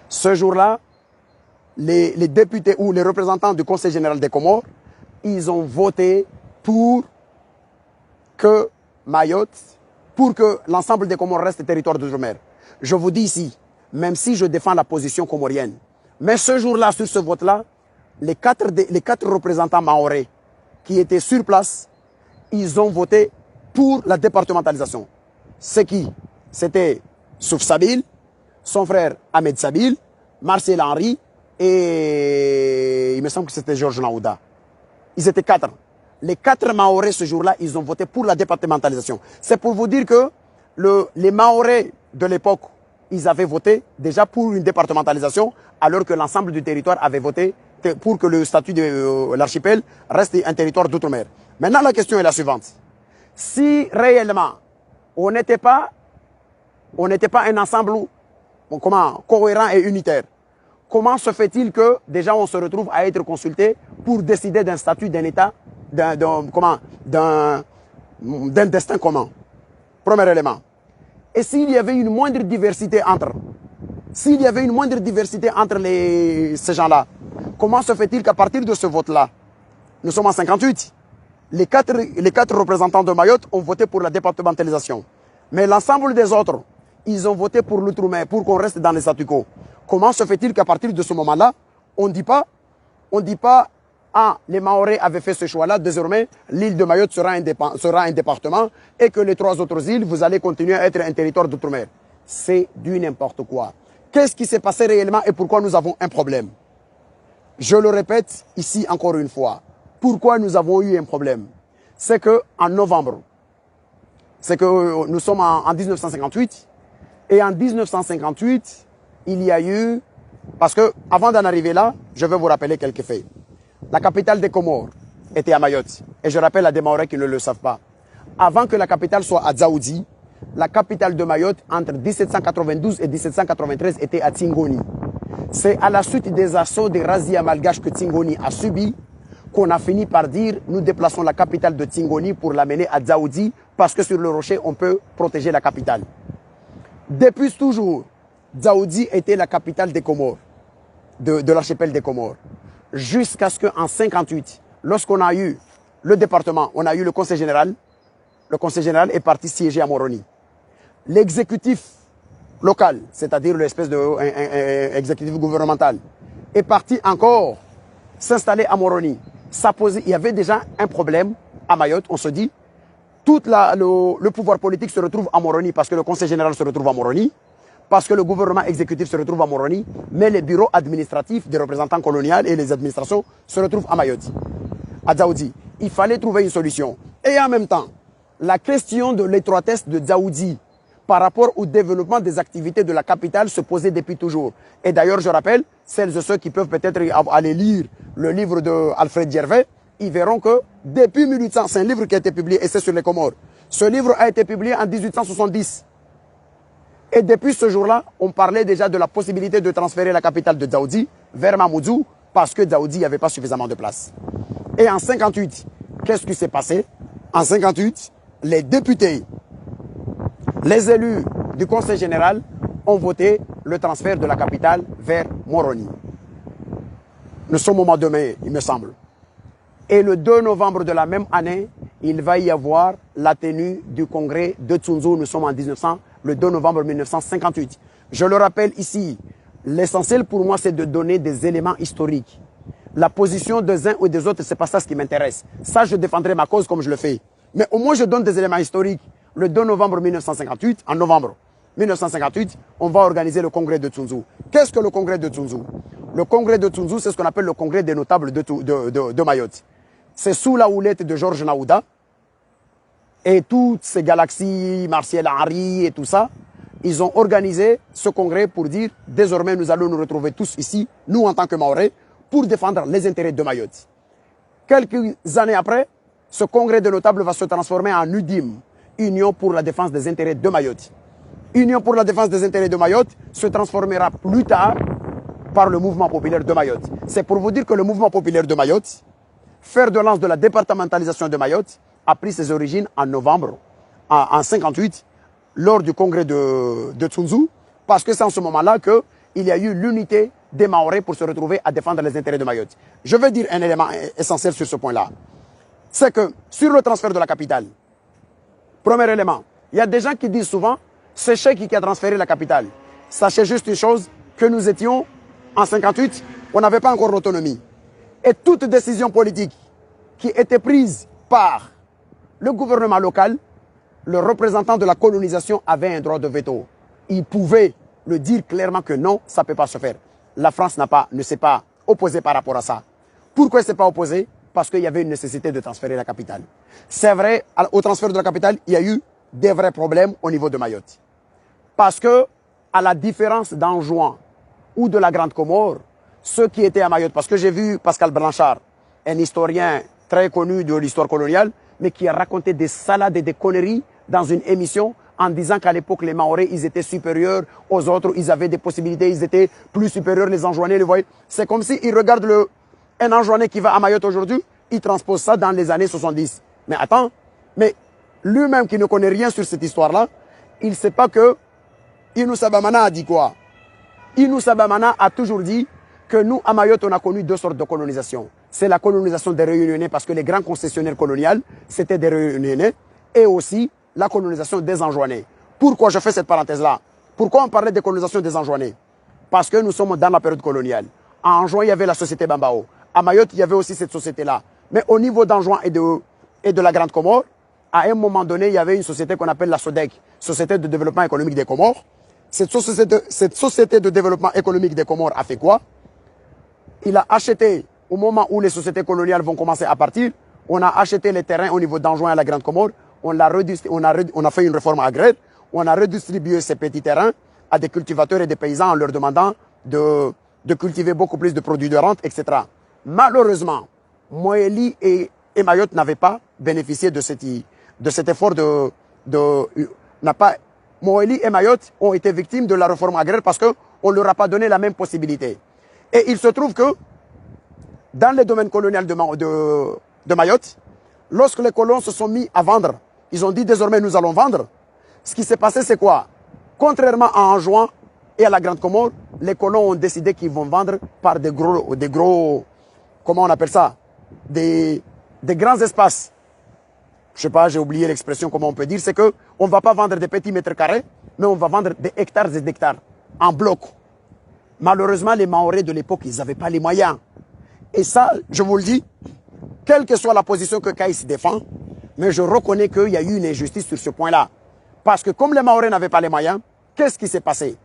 Ce jour-là, les députés ou les représentants du Conseil général des Comores, ils ont voté pour que l'ensemble des Comores reste territoire d'outre-mer. Je vous dis ici, même si je défends la position comorienne, mais ce jour-là, sur ce vote-là, les 4 représentants mahorais qui étaient sur place, ils ont voté pour la départementalisation. C'est qui? C'était Souf Sabil, son frère Ahmed Sabil, Marcel Henry et il me semble que c'était Georges Naouda. Ils étaient 4. Les 4 Mahorais ce jour-là, ils ont voté pour la départementalisation. C'est pour vous dire que les Mahorais de l'époque, ils avaient voté déjà pour une départementalisation, alors que l'ensemble du territoire avait voté pour que le statut de l'archipel reste un territoire d'outre-mer. Maintenant, la question est la suivante. Si réellement, on n'était pas un ensemble cohérent et unitaire, comment se fait-il que déjà on se retrouve à être consulté pour décider d'un statut d'un État, d'un destin commun? Premier élément. Et s'il y avait une moindre diversité entre ces gens-là, comment se fait-il qu'à partir de ce vote-là, nous sommes en 58, les quatre représentants de Mayotte ont voté pour la départementalisation. Mais l'ensemble des autres, ils ont voté pour l'outre-mer, pour qu'on reste dans les statu quo. Comment se fait-il qu'à partir de ce moment-là, on ne dit pas, ah, les Mahorais avaient fait ce choix-là, désormais, l'île de Mayotte sera un département et que les 3 autres îles, vous allez continuer à être un territoire d'outre-mer. C'est du n'importe quoi. Qu'est-ce qui s'est passé réellement et pourquoi nous avons un problème? Je le répète ici encore une fois. Pourquoi nous avons eu un problème? C'est que en novembre, nous sommes en 1958, et en 1958, il y a eu, parce que avant d'en arriver là, je vais vous rappeler quelques faits. La capitale des Comores était à Mayotte, et je rappelle à des Mahorais qui ne le savent pas. Avant que la capitale soit à Dzaoudi, la capitale de Mayotte, entre 1792 et 1793, était à Tingoni. C'est à la suite des assauts des razzias malgaches que Tingoni a subi qu'on a fini par dire nous déplaçons la capitale de Tingoni pour l'amener à Dzaoudi parce que sur le rocher, on peut protéger la capitale. Depuis toujours, Dzaoudi était la capitale des Comores, de l'archipel des Comores. Jusqu'à ce qu'en 1958, lorsqu'on a eu le département, on a eu le conseil général est parti siéger à Moroni. L'exécutif local, c'est-à-dire l'espèce d'exécutif gouvernemental, est parti encore s'installer à Moroni. Il y avait déjà un problème à Mayotte, on se dit. Tout le pouvoir politique se retrouve à Moroni parce que le conseil général se retrouve à Moroni, parce que le gouvernement exécutif se retrouve à Moroni, mais les bureaux administratifs des représentants coloniaux et les administrations se retrouvent à Mayotte, à Dzaoudi. Il fallait trouver une solution. Et en même temps, la question de l'étroitesse de Dzaoudi par rapport au développement des activités de la capitale se posait depuis toujours. Et d'ailleurs, je rappelle, celles et ceux qui peuvent peut-être aller lire le livre d'Alfred Djervais, ils verront que depuis 1800, c'est un livre qui a été publié et c'est sur les Comores. Ce livre a été publié en 1870. Et depuis ce jour-là, on parlait déjà de la possibilité de transférer la capitale de Dzaoudi vers Mamoudzou parce que Dzaoudi n'avait pas suffisamment de place. Et en 58, qu'est-ce qui s'est passé? En 58, les députés, les élus du conseil général ont voté le transfert de la capitale vers Moroni. Nous sommes au mois de mai, il me semble. Et le 2 novembre de la même année, il va y avoir la tenue du congrès de Tsunzu. Nous sommes en le 2 novembre 1958. Je le rappelle ici, l'essentiel pour moi, c'est de donner des éléments historiques. La position des uns ou des autres, c'est pas ça ce qui m'intéresse. Ça, je défendrai ma cause comme je le fais. Mais au moins, je donne des éléments historiques. Le 2 novembre 1958, en novembre 1958, on va organiser le congrès de Tsunzu. Qu'est-ce que le congrès de Tsunzu? Le congrès de Tsunzu, c'est ce qu'on appelle le congrès des notables de Mayotte. C'est sous la houlette de Georges Naouda et toutes ces galaxies, Martial Henry et tout ça. Ils ont organisé ce congrès pour dire désormais nous allons nous retrouver tous ici, nous en tant que Mahorais, pour défendre les intérêts de Mayotte. Quelques années après, ce congrès de notables va se transformer en UDIM, Union pour la défense des intérêts de Mayotte. Union pour la défense des intérêts de Mayotte se transformera plus tard par le mouvement populaire de Mayotte. C'est pour vous dire que le mouvement populaire de Mayotte, fer de lance de la départementalisation de Mayotte, a pris ses origines en novembre, en 58, lors du congrès de Tsunzu, parce que c'est en ce moment-là qu'il y a eu l'unité des Mahorais pour se retrouver à défendre les intérêts de Mayotte. Je veux dire un élément essentiel sur ce point-là. C'est que sur le transfert de la capitale, premier élément, il y a des gens qui disent souvent, c'est Cheikh qui a transféré la capitale. Sachez juste une chose, que nous étions en 58, on n'avait pas encore l'autonomie. Et toute décision politique qui était prise par le gouvernement local, le représentant de la colonisation avait un droit de veto. Il pouvait le dire clairement que non, ça ne peut pas se faire. La France ne s'est pas opposée par rapport à ça. Pourquoi elle ne s'est pas opposée? Parce qu'il y avait une nécessité de transférer la capitale. C'est vrai, au transfert de la capitale, il y a eu des vrais problèmes au niveau de Mayotte. Parce que, à la différence d'Anjouan ou de la Grande Comore, ceux qui étaient à Mayotte, parce que j'ai vu Pascal Blanchard, un historien très connu de l'histoire coloniale, mais qui a raconté des salades et des conneries dans une émission en disant qu'à l'époque, les Mahorais, ils étaient supérieurs aux autres, ils avaient des possibilités, ils étaient plus supérieurs, les Anjouanais, les voyaient. C'est comme s'ils regardent un Anjouanais qui va à Mayotte aujourd'hui, il transpose ça dans les années 70. Mais attends, mais lui-même qui ne connaît rien sur cette histoire-là, il ne sait pas que Inou Sabamana a dit quoi? Inou Sabamana a toujours dit que nous, à Mayotte, on a connu deux sortes de colonisation. C'est la colonisation des Réunionnais parce que les grands concessionnaires coloniaux, c'était des Réunionnais, et aussi la colonisation des Anjouanais. Pourquoi je fais cette parenthèse-là? Pourquoi on parlait de colonisation des Anjouanais? Parce que nous sommes dans la période coloniale. À Anjouan, il y avait la société Bambao. À Mayotte, il y avait aussi cette société-là. Mais au niveau d'Anjouan et de la Grande Comore, à un moment donné, il y avait une société qu'on appelle la SODEC, Société de développement économique des Comores. Cette société de développement économique des Comores a fait quoi? Il a acheté, au moment où les sociétés coloniales vont commencer à partir, on a acheté les terrains au niveau d'Anjouan et la Grande Comore, on a fait une réforme agraire, on a redistribué ces petits terrains à des cultivateurs et des paysans en leur demandant de cultiver beaucoup plus de produits de rente, etc. Malheureusement, Moélie et Mayotte n'avaient pas bénéficié de cet effort Moélie et Mayotte ont été victimes de la réforme agraire parce qu'on ne leur a pas donné la même possibilité. Et il se trouve que dans les domaines coloniaux de Mayotte, lorsque les colons se sont mis à vendre, ils ont dit désormais nous allons vendre. Ce qui s'est passé, c'est quoi? Contrairement à Anjouan et à la Grande Comore, les colons ont décidé qu'ils vont vendre par des gros, comment on appelle ça? Des grands espaces. Je sais pas, j'ai oublié l'expression, comment on peut dire, c'est que on va pas vendre des petits mètres carrés, mais on va vendre des hectares et des hectares, en bloc. Malheureusement, les Mahorais de l'époque, ils n'avaient pas les moyens. Et ça, je vous le dis, quelle que soit la position que Kaïs défend, mais je reconnais qu'il y a eu une injustice sur ce point-là. Parce que comme les Mahorais n'avaient pas les moyens, qu'est-ce qui s'est passé?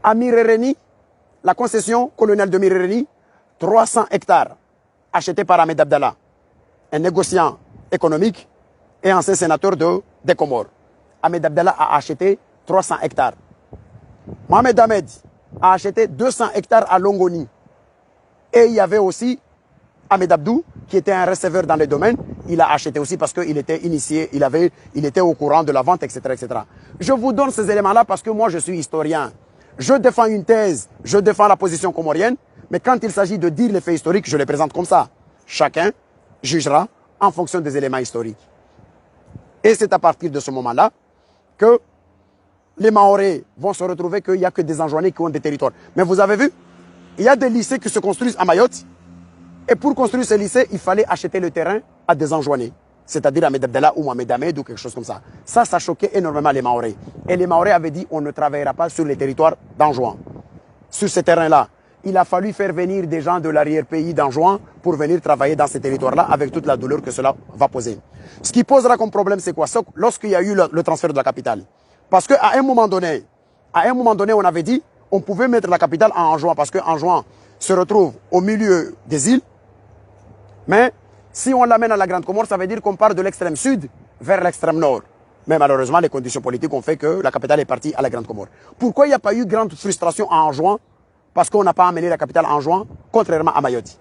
À Mirereni, la concession coloniale de Mirereni, 300 hectares achetés par Ahmed Abdallah, un négociant économique et ancien sénateur des Comores. Ahmed Abdallah a acheté 300 hectares. Mohamed Ahmed a acheté 200 hectares à Longoni. Et il y avait aussi Ahmed Abdou, qui était un receveur dans le domaine. Il a acheté aussi parce qu'il était initié, il était au courant de la vente, etc., etc. Je vous donne ces éléments-là parce que moi, je suis historien. Je défends une thèse, je défends la position comorienne, mais quand il s'agit de dire les faits historiques, je les présente comme ça. Chacun jugera en fonction des éléments historiques. Et c'est à partir de ce moment-là que les Mahorais vont se retrouver qu'il n'y a que des Anjouanais qui ont des territoires. Mais vous avez vu, il y a des lycées qui se construisent à Mayotte. Et pour construire ces lycées, il fallait acheter le terrain à des Anjouanais. C'est-à-dire Ahmed Abdallah ou Mohamed Ahmed ou quelque chose comme ça. Ça choquait énormément les Mahorais. Et les Mahorais avaient dit on ne travaillera pas sur les territoires d'Anjouan. Sur ces terrains-là, il a fallu faire venir des gens de l'arrière-pays d'Anjouan pour venir travailler dans ces territoires-là avec toute la douleur que cela va poser. Ce qui posera comme problème, c'est quoi? Lorsqu'il y a eu le transfert de la capitale. Parce qu'à un moment donné, on avait dit on pouvait mettre la capitale à Anjouan parce que Anjouan se retrouve au milieu des îles. Mais si on l'amène à la Grande Comore, ça veut dire qu'on part de l'extrême sud vers l'extrême nord. Mais malheureusement, les conditions politiques ont fait que la capitale est partie à la Grande Comore. Pourquoi il n'y a pas eu grande frustration à Anjouan? Parce qu'on n'a pas amené la capitale à Anjouan, contrairement à Mayotte.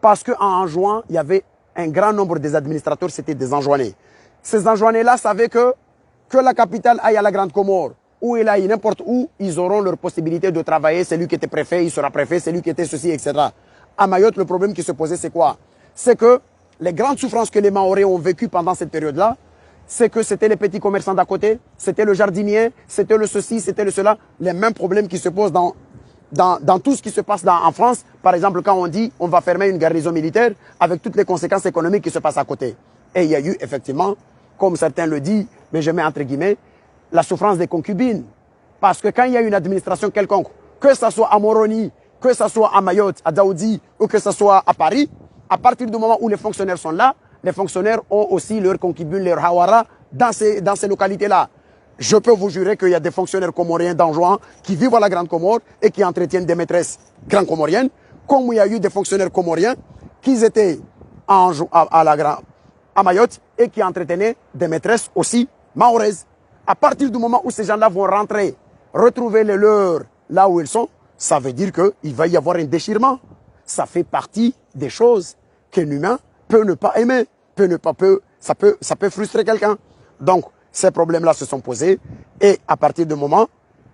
Parce qu'en Anjouan, il y avait un grand nombre des administrateurs, c'était des Anjouanais. Ces Anjouanais-là savaient que la capitale aille à la Grande Comore, où elle aille n'importe où, ils auront leur possibilité de travailler. Celui qui était préfet, il sera préfet, celui qui était ceci, etc. À Mayotte, le problème qui se posait, c'est quoi? C'est que les grandes souffrances que les Mahorais ont vécues pendant cette période-là, c'est que c'était les petits commerçants d'à côté, c'était le jardinier, c'était le ceci, c'était le cela. Les mêmes problèmes qui se posent dans tout ce qui se passe en France. Par exemple, quand on dit on va fermer une garnison militaire avec toutes les conséquences économiques qui se passent à côté. Et il y a eu effectivement, comme certains le disent, mais je mets entre guillemets, la souffrance des concubines. Parce que quand il y a une administration quelconque, que ce soit à Moroni, que ce soit à Mayotte, à Daoudi, ou que ce soit à Paris, à partir du moment où les fonctionnaires sont là, les fonctionnaires ont aussi leurs concubines, leurs hawara dans ces localités-là. Je peux vous jurer qu'il y a des fonctionnaires comoriens d'Anjouan qui vivent à la Grande Comore et qui entretiennent des maîtresses grand comoriennes, comme il y a eu des fonctionnaires comoriens qui étaient à Mayotte et qui entretenaient des maîtresses aussi mahoraises. À partir du moment où ces gens-là vont rentrer, retrouver les leurs là où ils sont, ça veut dire qu'il va y avoir un déchirement. Ça fait partie des choses qu'un humain peut ne pas aimer, ça peut frustrer quelqu'un. Donc, ces problèmes-là se sont posés et à partir du moment,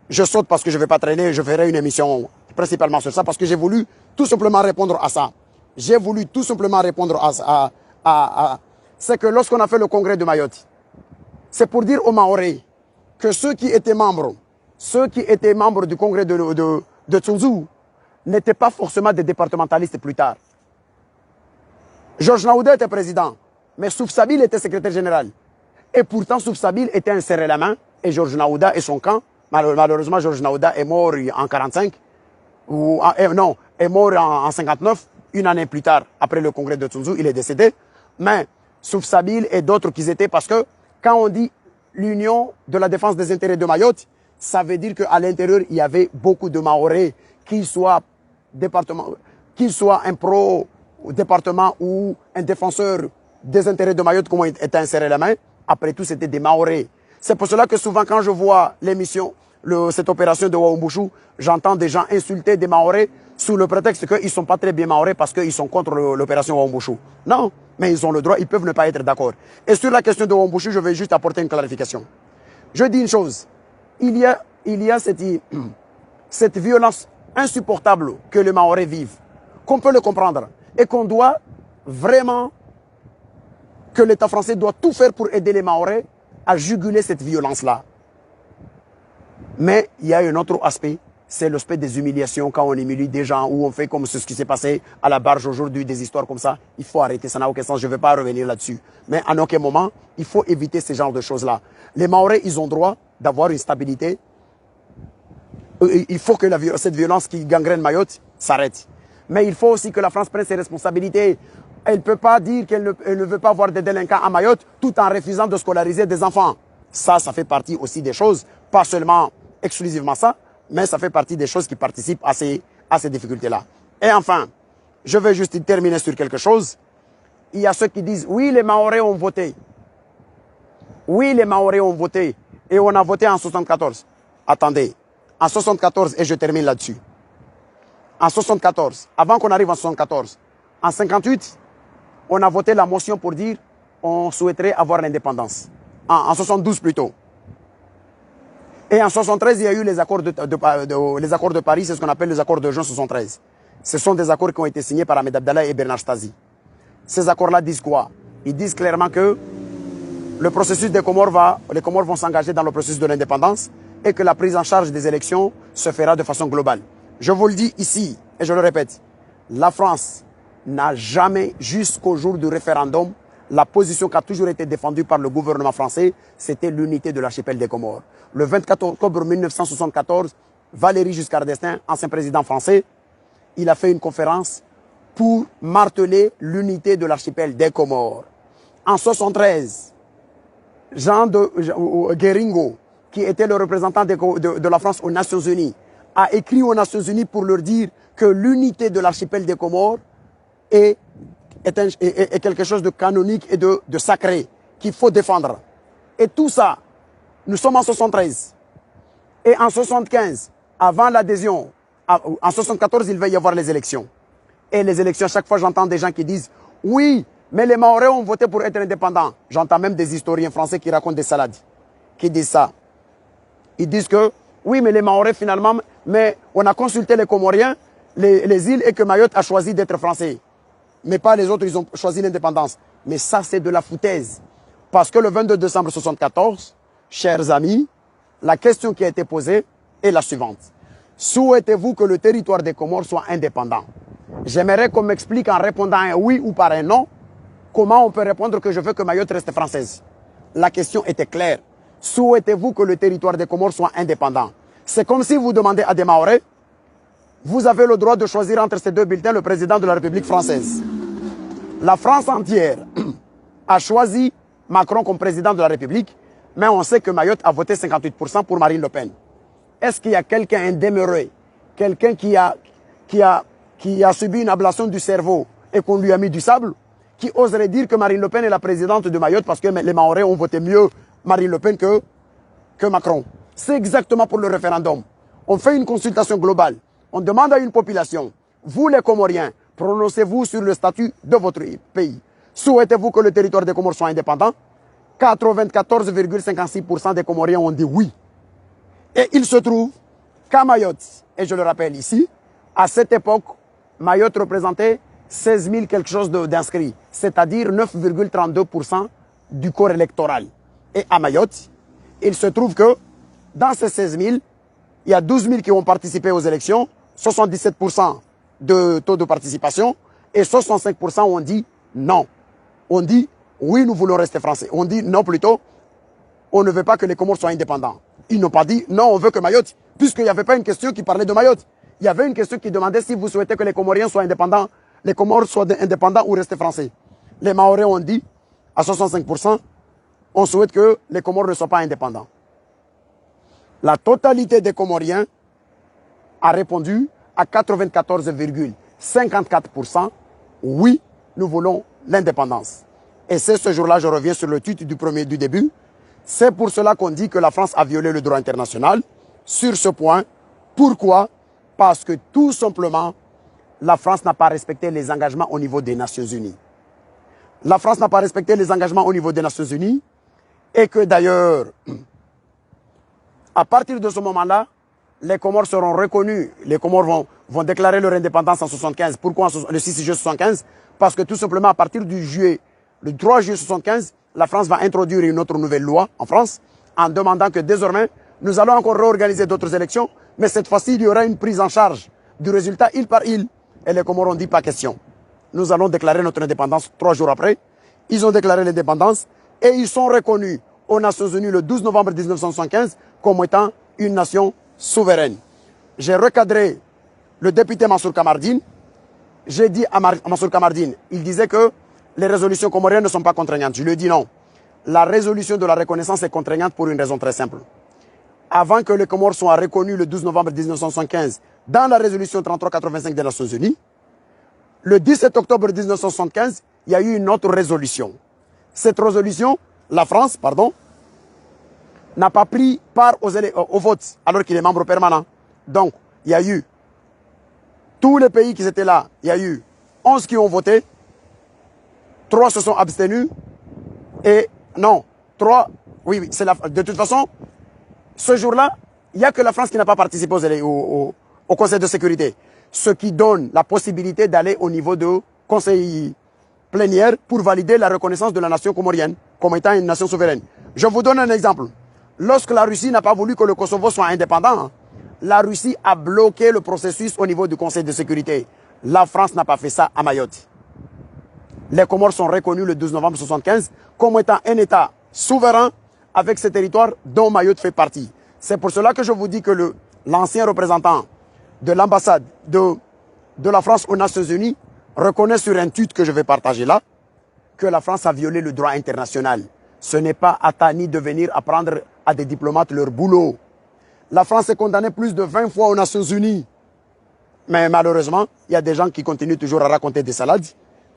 je saute parce que je ne vais pas traîner, je ferai une émission principalement sur ça parce que j'ai voulu tout simplement répondre à ça. J'ai voulu tout simplement répondre à c'est que lorsqu'on a fait le congrès de Mayotte, c'est pour dire aux Mahorais que ceux qui étaient membres du congrès de Tsunzu n'étaient pas forcément des départementalistes plus tard. Georges Naouda était président, mais Souf Sabil était secrétaire général. Et pourtant, Souf Sabil était un serré la main, et Georges Naouda et son camp, malheureusement, Georges Naouda est mort en 45, est mort en 59, une année plus tard, après le congrès de Tsunzu, il est décédé. Mais Souf Sabil et d'autres qui étaient, parce que quand on dit l'union de la défense des intérêts de Mayotte, ça veut dire qu'à l'intérieur, il y avait beaucoup de Mahorais, qu'ils soient un pro-département ou un défenseur des intérêts de Mayotte, comment était inséré la main. Après tout, c'était des Mahorais. C'est pour cela que souvent, quand je vois l'émission, cette opération de Waombouchou, j'entends des gens insulter des Mahorais sous le prétexte qu'ils ne sont pas très bien Mahorais parce qu'ils sont contre l'opération Waombouchou. Non, mais ils ont le droit, ils peuvent ne pas être d'accord. Et sur la question de Waombouchou, je vais juste apporter une clarification. Je dis une chose, il y a cette violence insupportable que les Mahorais vivent. qu'on peut le comprendre et qu'on doit vraiment, que l'État français doit tout faire pour aider les Mahorais à juguler cette violence-là. Mais il y a un autre aspect, c'est l'aspect des humiliations quand on humilie des gens ou on fait comme ce qui s'est passé à la barge aujourd'hui, des histoires comme ça. Il faut arrêter, ça n'a aucun sens, je ne vais pas revenir là-dessus. Mais à aucun moment, il faut éviter ce genre de choses-là. Les Mahorais, ils ont droit d'avoir une stabilité. Il faut que cette violence qui gangrène Mayotte s'arrête. Mais il faut aussi que la France prenne ses responsabilités. Elle ne peut pas dire qu'elle ne veut pas voir des délinquants à Mayotte tout en refusant de scolariser des enfants. Ça fait partie aussi des choses, pas seulement exclusivement ça, mais ça fait partie des choses qui participent à ces difficultés-là. Et enfin, je vais juste terminer sur quelque chose. Il y a ceux qui disent, oui, les Mahorais ont voté. Oui, les Mahorais ont voté. Et on a voté en 74. Attendez, en 74, et je termine là-dessus. En 74, avant qu'on arrive en 74, en 58, on a voté la motion pour dire on souhaiterait avoir l'indépendance. En 72 plutôt. Et en 73, il y a eu les accords les accords de Paris, c'est ce qu'on appelle les accords de juin 73. Ce sont des accords qui ont été signés par Ahmed Abdallah et Bernard Stasi. Ces accords-là disent quoi? Ils disent clairement que le processus des Comores les Comores vont s'engager dans le processus de l'indépendance et que la prise en charge des élections se fera de façon globale. Je vous le dis ici, et je le répète, la France n'a jamais, jusqu'au jour du référendum, la position qui a toujours été défendue par le gouvernement français, c'était l'unité de l'archipel des Comores. Le 24 octobre 1974, Valéry Giscard d'Estaing, ancien président français, il a fait une conférence pour marteler l'unité de l'archipel des Comores. En 1973, Jean de Guéringo, qui était le représentant de la France aux Nations Unies, a écrit aux Nations Unies pour leur dire que l'unité de l'archipel des Comores est quelque chose de canonique et de sacré qu'il faut défendre. Et tout ça, nous sommes en 73. Et en 75, avant l'adhésion, en 74, il va y avoir les élections. Et les élections, à chaque fois, j'entends des gens qui disent « Oui, mais les Mahorais ont voté pour être indépendants. » J'entends même des historiens français qui racontent des salades, qui disent ça. Ils disent que « Oui, mais les Mahorais, finalement, mais on a consulté les Comoriens, les îles, et que Mayotte a choisi d'être français. Mais pas les autres, ils ont choisi l'indépendance. » Mais ça, c'est de la foutaise. Parce que le 22 décembre 1974, chers amis, la question qui a été posée est la suivante. Souhaitez-vous que le territoire des Comores soit indépendant? J'aimerais qu'on m'explique en répondant un oui ou par un non, comment on peut répondre que je veux que Mayotte reste française. La question était claire. Souhaitez-vous que le territoire des Comores soit indépendant? C'est comme si vous demandez à des Mahorais, vous avez le droit de choisir entre ces deux bulletins le président de la République française. La France entière a choisi Macron comme président de la République, mais on sait que Mayotte a voté 58% pour Marine Le Pen. Est-ce qu'il y a quelqu'un, un demeuré, quelqu'un qui a subi une ablation du cerveau et qu'on lui a mis du sable, qui oserait dire que Marine Le Pen est la présidente de Mayotte parce que les Mahorais ont voté mieux Marine Le Pen que Macron? C'est exactement pour le référendum. On fait une consultation globale. On demande à une population, vous les Comoriens, prononcez-vous sur le statut de votre pays. Souhaitez-vous que le territoire des Comores soit indépendant? 94,56% des Comoriens ont dit oui. Et il se trouve qu'à Mayotte, et je le rappelle ici, à cette époque, Mayotte représentait 16 000 quelque chose d'inscrits, c'est-à-dire 9,32% du corps électoral. Et à Mayotte, il se trouve que dans ces 16 000, il y a 12 000 qui ont participé aux élections, 77% de taux de participation, et 65% ont dit non. On dit oui, nous voulons rester français. On dit non plutôt, on ne veut pas que les Comores soient indépendants. Ils n'ont pas dit non, on veut que Mayotte, puisqu'il n'y avait pas une question qui parlait de Mayotte. Il y avait une question qui demandait si vous souhaitez que les Comoriens soient indépendants, les Comores soient indépendants ou rester français. Les Mahorais ont dit à 65%, on souhaite que les Comores ne soient pas indépendants. La totalité des Comoriens a répondu à 94,54%, oui, nous voulons l'indépendance. Et c'est ce jour-là, je reviens sur le titre du début, c'est pour cela qu'on dit que la France a violé le droit international. Sur ce point, pourquoi? Parce que tout simplement, la France n'a pas respecté les engagements au niveau des Nations Unies. La France n'a pas respecté les engagements au niveau des Nations Unies et que d'ailleurs, à partir de ce moment-là, les Comores seront reconnus, les Comores vont déclarer leur indépendance en 75. Pourquoi le 6 juillet 75? Parce que tout simplement, à partir le 3 juillet 75, la France va introduire une autre nouvelle loi en France en demandant que désormais, nous allons encore réorganiser d'autres élections, mais cette fois-ci, il y aura une prise en charge du résultat île par île. Et les Comores ont dit pas question. Nous allons déclarer notre indépendance 3 jours après. Ils ont déclaré l'indépendance et ils sont reconnus aux Nations Unies le 12 novembre 1975 comme étant une nation souveraine. J'ai recadré le député Mansour Kamardine. J'ai dit à Mansour Kamardine, il disait que les résolutions comoriennes ne sont pas contraignantes. Je lui ai dit non. La résolution de la reconnaissance est contraignante pour une raison très simple. Avant que les Comores soient reconnus le 12 novembre 1975 dans la résolution 3385 des Nations Unies, le 17 octobre 1975, il y a eu une autre résolution. Cette résolution, la France, n'a pas pris part au vote alors qu'il est membre permanent. Donc, il y a eu tous les pays qui étaient là, il y a eu 11 qui ont voté, 3 se sont abstenus, et non, 3, oui, de toute façon, ce jour-là, il n'y a que la France qui n'a pas participé au Conseil de sécurité. Ce qui donne la possibilité d'aller au niveau de Conseil plénière pour valider la reconnaissance de la nation comorienne comme étant une nation souveraine. Je vous donne un exemple. Lorsque la Russie n'a pas voulu que le Kosovo soit indépendant, la Russie a bloqué le processus au niveau du Conseil de sécurité. La France n'a pas fait ça à Mayotte. Les Comores sont reconnus le 12 novembre 1975 comme étant un État souverain avec ces territoires dont Mayotte fait partie. C'est pour cela que je vous dis que l'ancien représentant de l'ambassade de la France aux Nations Unies reconnaît sur un tweet que je vais partager là que la France a violé le droit international. Ce n'est pas à Tani de venir apprendre à des diplomates leur boulot. La France est condamnée plus de 20 fois aux Nations Unies. Mais malheureusement, il y a des gens qui continuent toujours à raconter des salades,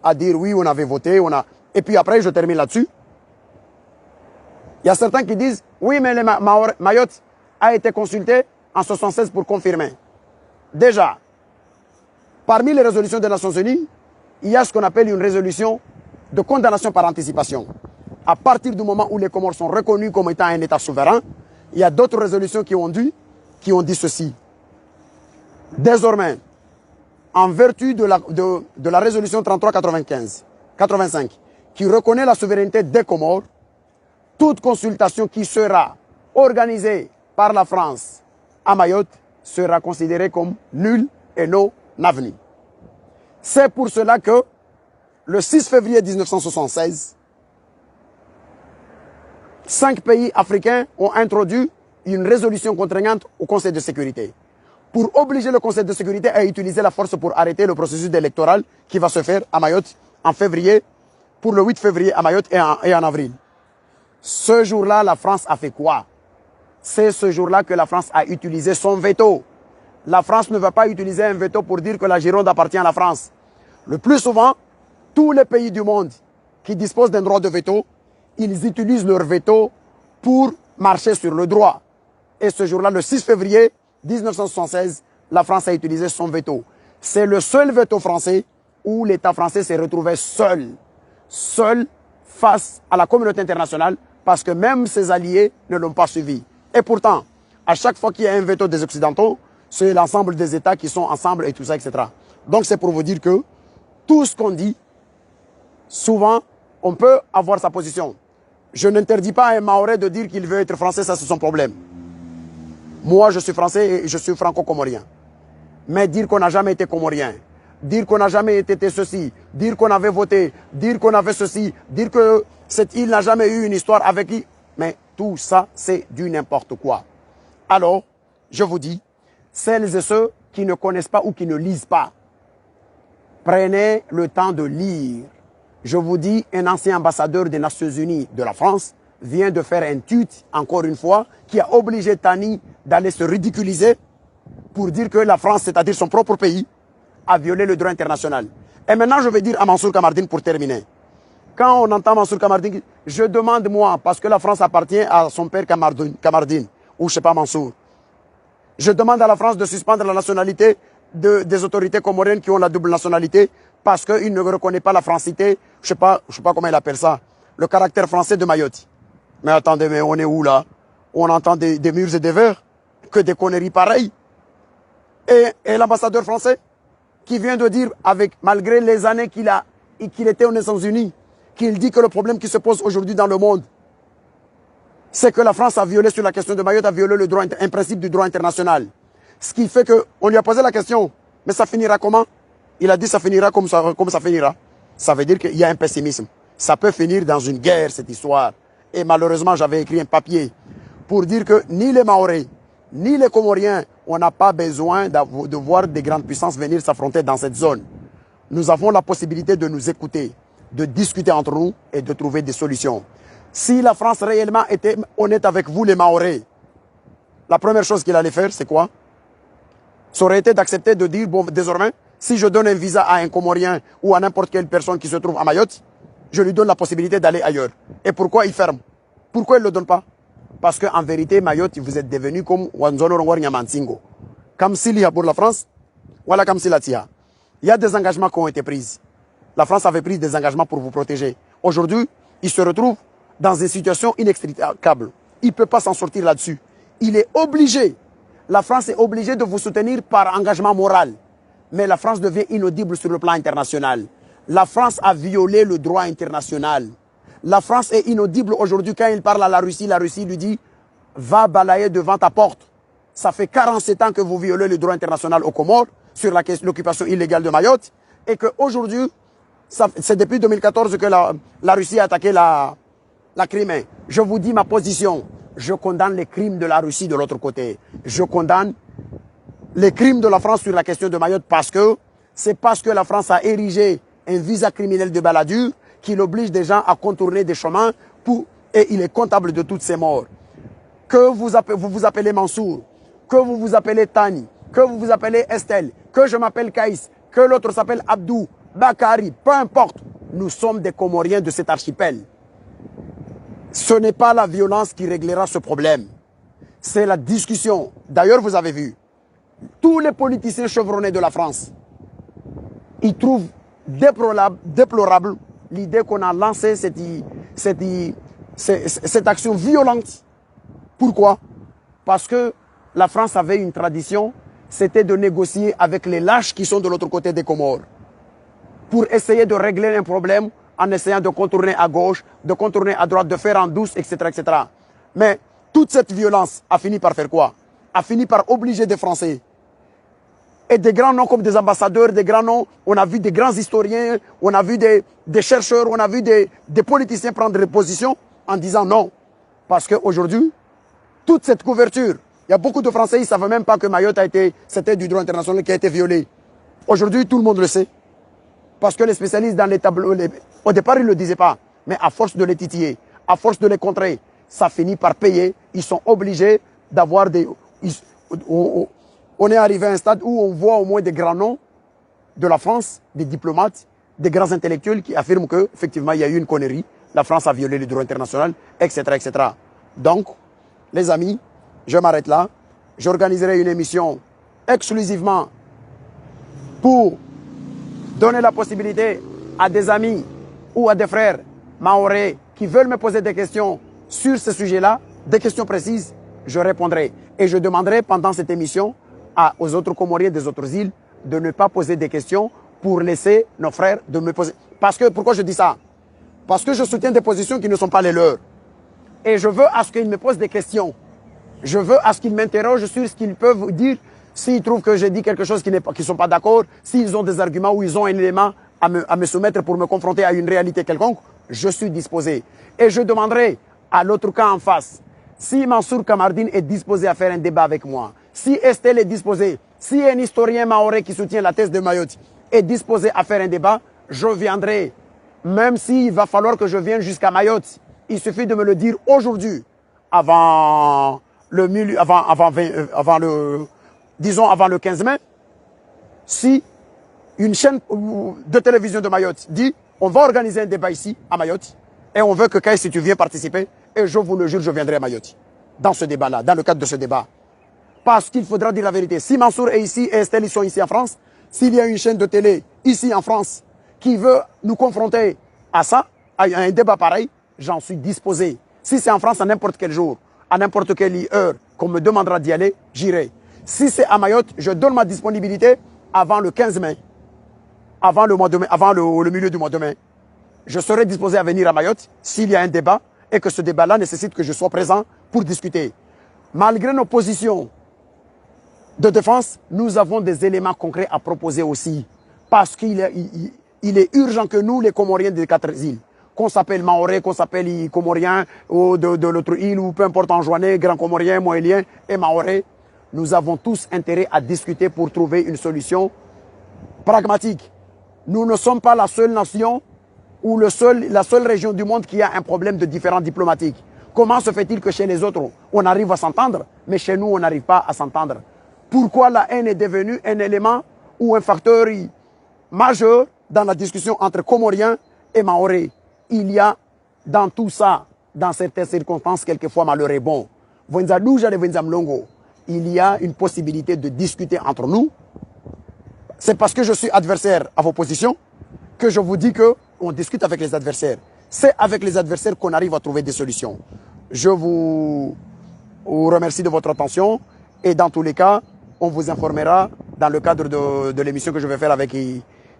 à dire oui, on avait voté, Et puis après, je termine là-dessus. Il y a certains qui disent oui, mais Mayotte a été consulté en 1976 pour confirmer. Déjà, parmi les résolutions des Nations Unies, il y a ce qu'on appelle une résolution de condamnation par anticipation. À partir du moment où les Comores sont reconnus comme étant un État souverain, il y a d'autres résolutions qui ont dit ceci. Désormais, en vertu de la résolution 3385, qui reconnaît la souveraineté des Comores, toute consultation qui sera organisée par la France à Mayotte sera considérée comme nulle et non avenue. C'est pour cela que le 6 février 1976, 5 pays africains ont introduit une résolution contraignante au Conseil de sécurité pour obliger le Conseil de sécurité à utiliser la force pour arrêter le processus électoral qui va se faire à Mayotte en février, pour le 8 février à Mayotte et en avril. Ce jour-là, la France a fait quoi? C'est ce jour-là que la France a utilisé son veto. La France ne va pas utiliser un veto pour dire que la Gironde appartient à la France. Le plus souvent, tous les pays du monde qui disposent d'un droit de veto, ils utilisent leur veto pour marcher sur le droit. Et ce jour-là, le 6 février 1976, la France a utilisé son veto. C'est le seul veto français où l'État français s'est retrouvé seul face à la communauté internationale, parce que même ses alliés ne l'ont pas suivi. Et pourtant, à chaque fois qu'il y a un veto des Occidentaux, c'est l'ensemble des États qui sont ensemble et tout ça, etc. Donc c'est pour vous dire que tout ce qu'on dit, souvent, on peut avoir sa position. Je n'interdis pas à un Mahorais de dire qu'il veut être français, ça c'est son problème. Moi, je suis français et je suis franco-comorien. Mais dire qu'on n'a jamais été comorien, dire qu'on n'a jamais été ceci, dire qu'on avait voté, dire qu'on avait ceci, dire que cette île n'a jamais eu une histoire avec qui, mais tout ça, c'est du n'importe quoi. Alors, je vous dis, celles et ceux qui ne connaissent pas ou qui ne lisent pas, prenez le temps de lire. Je vous dis, un ancien ambassadeur des Nations Unies de la France vient de faire un tweet, encore une fois, qui a obligé Tani d'aller se ridiculiser pour dire que la France, c'est-à-dire son propre pays, a violé le droit international. Et maintenant, je vais dire à Mansour Kamardine pour terminer. Quand on entend Mansour Kamardine, je demande moi, parce que la France appartient à son père Kamardine, ou je sais pas Mansour, je demande à la France de suspendre la nationalité des autorités comoriennes qui ont la double nationalité parce qu'ils ne reconnaissent pas la francité, je sais pas comment il appelle ça, le caractère français de Mayotte. Mais attendez, mais on est où là? On entend des murs et des verres, que des conneries pareilles. Et l'ambassadeur français qui vient de dire, malgré les années qu'il était aux Nations Unies, qu'il dit que le problème qui se pose aujourd'hui dans le monde, c'est que la France a violé sur la question de Mayotte, a violé un principe du droit international. Ce qui fait qu'on lui a posé la question, mais ça finira comment? Il a dit ça finira comme ça finira. Ça veut dire qu'il y a un pessimisme. Ça peut finir dans une guerre, cette histoire. Et malheureusement, j'avais écrit un papier pour dire que ni les Mahorais, ni les Comoriens, on n'a pas besoin de voir des grandes puissances venir s'affronter dans cette zone. Nous avons la possibilité de nous écouter, de discuter entre nous et de trouver des solutions. Si la France réellement était honnête avec vous, les Mahorais, la première chose qu'il allait faire, c'est quoi? Ça aurait été d'accepter de dire, bon, désormais, si je donne un visa à un Comorien ou à n'importe quelle personne qui se trouve à Mayotte, je lui donne la possibilité d'aller ailleurs. Et pourquoi il ferme? Pourquoi il ne le donne pas? Parce qu'en vérité, Mayotte, vous êtes devenu comme Wanzolo Rongwar Nyamansingo. Comme s'il y a pour la France, voilà comme s'il y a. Il y a des engagements qui ont été pris. La France avait pris des engagements pour vous protéger. Aujourd'hui, il se retrouve dans une situation inextricable. Il ne peut pas s'en sortir là-dessus. Il est obligé. La France est obligée de vous soutenir par engagement moral. Mais la France devient inaudible sur le plan international. La France a violé le droit international. La France est inaudible aujourd'hui quand il parle à la Russie lui dit « Va balayer devant ta porte ». Ça fait 47 ans que vous violez le droit international aux Comores sur l'occupation illégale de Mayotte et qu'aujourd'hui, c'est depuis 2014 que la Russie a attaqué la Crimée. Je vous dis ma position. Je condamne les crimes de la Russie de l'autre côté. Je condamne les crimes de la France sur la question de Mayotte parce que la France a érigé un visa criminel de baladure qui l'oblige des gens à contourner des chemins et il est comptable de toutes ces morts. Que vous vous appelez Mansour, que vous vous appelez Tani, que vous vous appelez Estelle, que je m'appelle Kaïs, que l'autre s'appelle Abdou, Bakari, peu importe, nous sommes des Comoriens de cet archipel. Ce n'est pas la violence qui réglera ce problème. C'est la discussion. D'ailleurs, vous avez vu, tous les politiciens chevronnés de la France, ils trouvent déplorable l'idée qu'on a lancé cette action violente. Pourquoi? Parce que la France avait une tradition, c'était de négocier avec les lâches qui sont de l'autre côté des Comores pour essayer de régler un problème en essayant de contourner à gauche, de contourner à droite, de faire en douce, etc., etc. Mais toute cette violence a fini par faire quoi? A fini par obliger des Français et des grands noms comme des ambassadeurs, des grands noms, on a vu des grands historiens, on a vu des chercheurs, on a vu des politiciens prendre des positions en disant non. Parce qu'aujourd'hui, toute cette couverture, il y a beaucoup de Français, ils ne savent même pas que Mayotte c'était du droit international qui a été violé. Aujourd'hui, tout le monde le sait. Parce que les spécialistes dans les tableaux, au départ, ils ne le disaient pas. Mais à force de les titiller, à force de les contrer, ça finit par payer. Ils sont obligés d'avoir des... On est arrivé à un stade où on voit au moins des grands noms de la France, des diplomates, des grands intellectuels qui affirment qu'effectivement, il y a eu une connerie. La France a violé le droit international, etc., etc. Donc, les amis, je m'arrête là. J'organiserai une émission exclusivement pour donner la possibilité à des amis ou à des frères mahorais qui veulent me poser des questions sur ce sujet-là, des questions précises, je répondrai. Et je demanderai pendant cette émission aux autres Comoriens des autres îles de ne pas poser des questions pour laisser nos frères de me poser. Pourquoi je dis ça? Parce que je soutiens des positions qui ne sont pas les leurs. Et je veux à ce qu'ils me posent des questions. Je veux à ce qu'ils m'interrogent sur ce qu'ils peuvent dire. S'ils trouvent que j'ai dit quelque chose qui ne sont pas d'accord, s'ils ont des arguments ou ils ont un élément à me soumettre pour me confronter à une réalité quelconque, je suis disposé. Et je demanderai à l'autre camp en face, si Mansour Kamardine est disposé à faire un débat avec moi, si Estelle est disposée, si un historien mahorais qui soutient la thèse de Mayotte est disposé à faire un débat, je viendrai. Même s'il va falloir que je vienne jusqu'à Mayotte, il suffit de me le dire aujourd'hui, avant le 15 mai, si une chaîne de télévision de Mayotte dit on va organiser un débat ici à Mayotte et on veut que Kaïs, si tu viens participer, et je vous le jure, je viendrai à Mayotte dans ce débat-là, dans le cadre de ce débat. Parce qu'il faudra dire la vérité. Si Mansour est ici et Estelle, ils sont ici en France, s'il y a une chaîne de télé ici en France qui veut nous confronter à ça, à un débat pareil, j'en suis disposé. Si c'est en France, à n'importe quel jour, à n'importe quelle heure, qu'on me demandera d'y aller, j'irai. Si c'est à Mayotte, je donne ma disponibilité avant le 15 mai. Avant le mois de mai, avant le milieu du mois de mai. Je serai disposé à venir à Mayotte s'il y a un débat et que ce débat-là nécessite que je sois présent pour discuter. Malgré nos positions de défense, nous avons des éléments concrets à proposer aussi. Parce qu'il est urgent que nous, les Comoriens des 4 îles, qu'on s'appelle Maoré, qu'on s'appelle Comoriens ou de l'autre île, ou peu importe Anjouanais, Grand Comorien, Moélien et Maoré, nous avons tous intérêt à discuter pour trouver une solution pragmatique. Nous ne sommes pas la seule nation ou la seule région du monde qui a un problème de différends diplomatiques. Comment se fait-il que chez les autres, on arrive à s'entendre, mais chez nous, on n'arrive pas à s'entendre? Pourquoi la haine est devenue un élément ou un facteur majeur dans la discussion entre Comoriens et Maoré? Il y a dans tout ça, dans certaines circonstances, quelquefois malheur est bon. Il y a une possibilité de discuter entre nous. C'est parce que je suis adversaire à vos positions que je vous dis qu'on discute avec les adversaires. C'est avec les adversaires qu'on arrive à trouver des solutions. Je vous remercie de votre attention et dans tous les cas, on vous informera dans le cadre de l'émission que je vais faire avec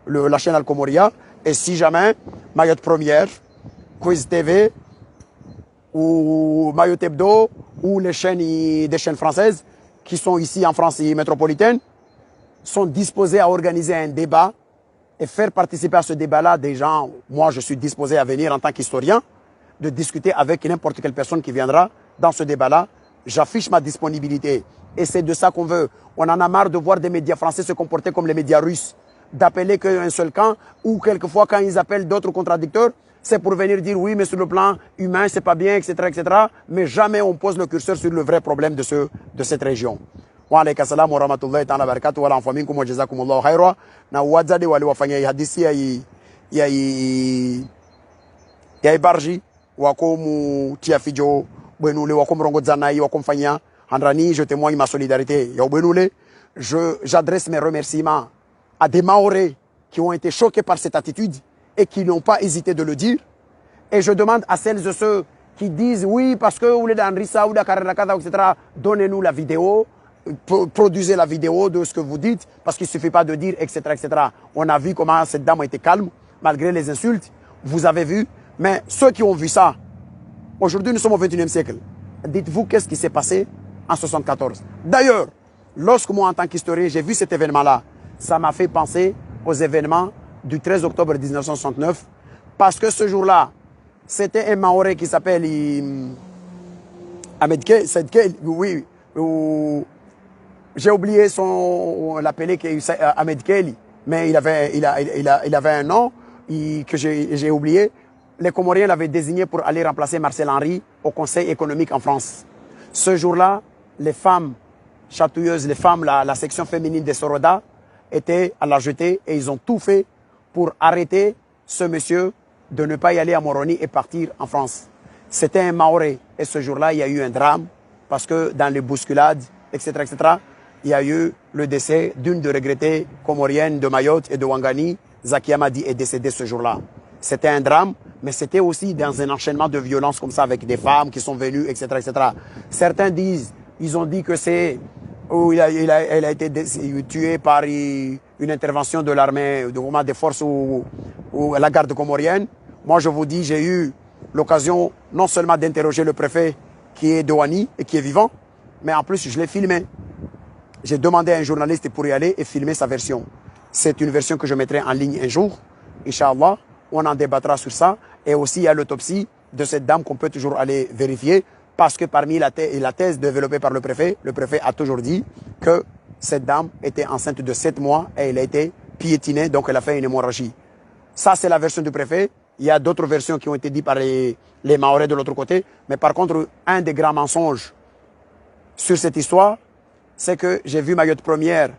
la chaîne Al-Comoria. Et si jamais Mayotte Première, Quiz TV ou Mayotte Hebdo ou les chaînes des chaînes françaises qui sont ici en France métropolitaine sont disposés à organiser un débat et faire participer à ce débat-là des gens, moi je suis disposé à venir en tant qu'historien, de discuter avec n'importe quelle personne qui viendra dans ce débat-là. J'affiche ma disponibilité et c'est de ça qu'on veut. On en a marre de voir des médias français se comporter comme les médias russes, d'appeler qu'un seul camp ou quelquefois quand ils appellent d'autres contradicteurs, c'est pour venir dire oui mais sur le plan humain c'est pas bien, etc., etc. Mais jamais on pose le curseur sur le vrai problème de cette région. Wa alayka salam wa rahmatullahi ta'ala barakatuh wa lafa minkum wa jazakumullahu khaira na wadzade wale wafanya hadisi ya barji wakomu tia fijo benule wakom rongodzana yi wakom fanya handrani. Je témoigne ma solidarité ya benule. J'adresse mes remerciements à des Maorés qui ont été choqués par cette attitude et qui n'ont pas hésité de le dire. Et je demande à celles et ceux qui disent oui parce que vous l'êtes dans Rissa ou Dakar, etc. Donnez-nous la vidéo. Produisez la vidéo de ce que vous dites, parce qu'il ne suffit pas de dire, etc., etc. On a vu comment cette dame a été calme, malgré les insultes. Vous avez vu. Mais ceux qui ont vu ça, aujourd'hui nous sommes au XXIe siècle. Dites-vous qu'est-ce qui s'est passé en 1974. D'ailleurs, lorsque moi en tant qu'historien, j'ai vu cet événement-là, ça m'a fait penser aux événements du 13 octobre 1969, parce que ce jour-là, c'était un Maoré qui s'appelle Ahmed Key, oui, j'ai oublié l'appeler Ahmed Kelly, mais il avait un nom que j'ai oublié. Les Comoriens l'avaient désigné pour aller remplacer Marcel Henry au Conseil économique en France. Ce jour-là, les femmes chatouilleuses, les femmes, la section féminine des Soroda, étaient à la jetée et ils ont tout fait pour arrêter ce monsieur de ne pas y aller à Moroni et partir en France. C'était un Maoré et ce jour-là, il y a eu un drame parce que dans les bousculades, etc., etc., il y a eu le décès d'une de regrettées comoriennes de Mayotte et de Ouangani. Zaki Amadi est décédé ce jour-là. C'était un drame, mais c'était aussi dans un enchaînement de violences comme ça avec des femmes qui sont venues, etc., etc. Certains disent, ils ont dit que c'est où elle a été tuée par une intervention de l'armée, des forces ou la garde comorienne. Moi, je vous dis, j'ai eu l'occasion non seulement d'interroger le préfet qui est de Ouani et qui est vivant, mais en plus, je l'ai filmé. J'ai demandé à un journaliste pour y aller et filmer sa version. C'est une version que je mettrai en ligne un jour. Inch'Allah, on en débattra sur ça. Et aussi, il y a l'autopsie de cette dame qu'on peut toujours aller vérifier. Parce que parmi la thèse développée par le préfet a toujours dit que cette dame était enceinte de 7 mois et elle a été piétinée, donc elle a fait une hémorragie. Ça, c'est la version du préfet. Il y a d'autres versions qui ont été dites par les Mahorais de l'autre côté. Mais par contre, un des grands mensonges sur cette histoire, c'est que j'ai vu Mayotte Première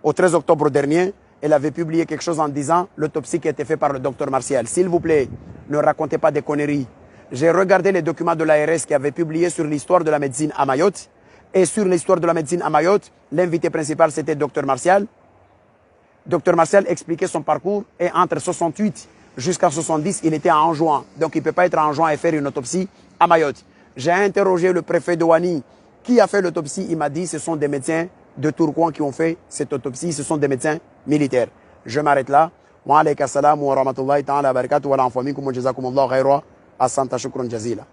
au 13 octobre dernier. Elle avait publié quelque chose en disant l'autopsie qui a été faite par le docteur Martial. S'il vous plaît, ne racontez pas des conneries. J'ai regardé les documents de l'ARS qui avaient publié sur l'histoire de la médecine à Mayotte. Et sur l'histoire de la médecine à Mayotte, l'invité principal, c'était docteur Martial. Docteur Martial expliquait son parcours et entre 68 jusqu'à 70, il était à Anjouan. Donc il ne peut pas être à Anjouan et faire une autopsie à Mayotte. J'ai interrogé le préfet de Ouani qui a fait l'autopsie. Il m'a dit que ce sont des médecins de Tourcoing qui ont fait cette autopsie. Ce sont des médecins militaires. Je m'arrête là. Wa alayka salam wa rahmatullahi ta'ala wa barakatuh wa la minkum wa jazakumullahu khayra. Asanta shukran jazila.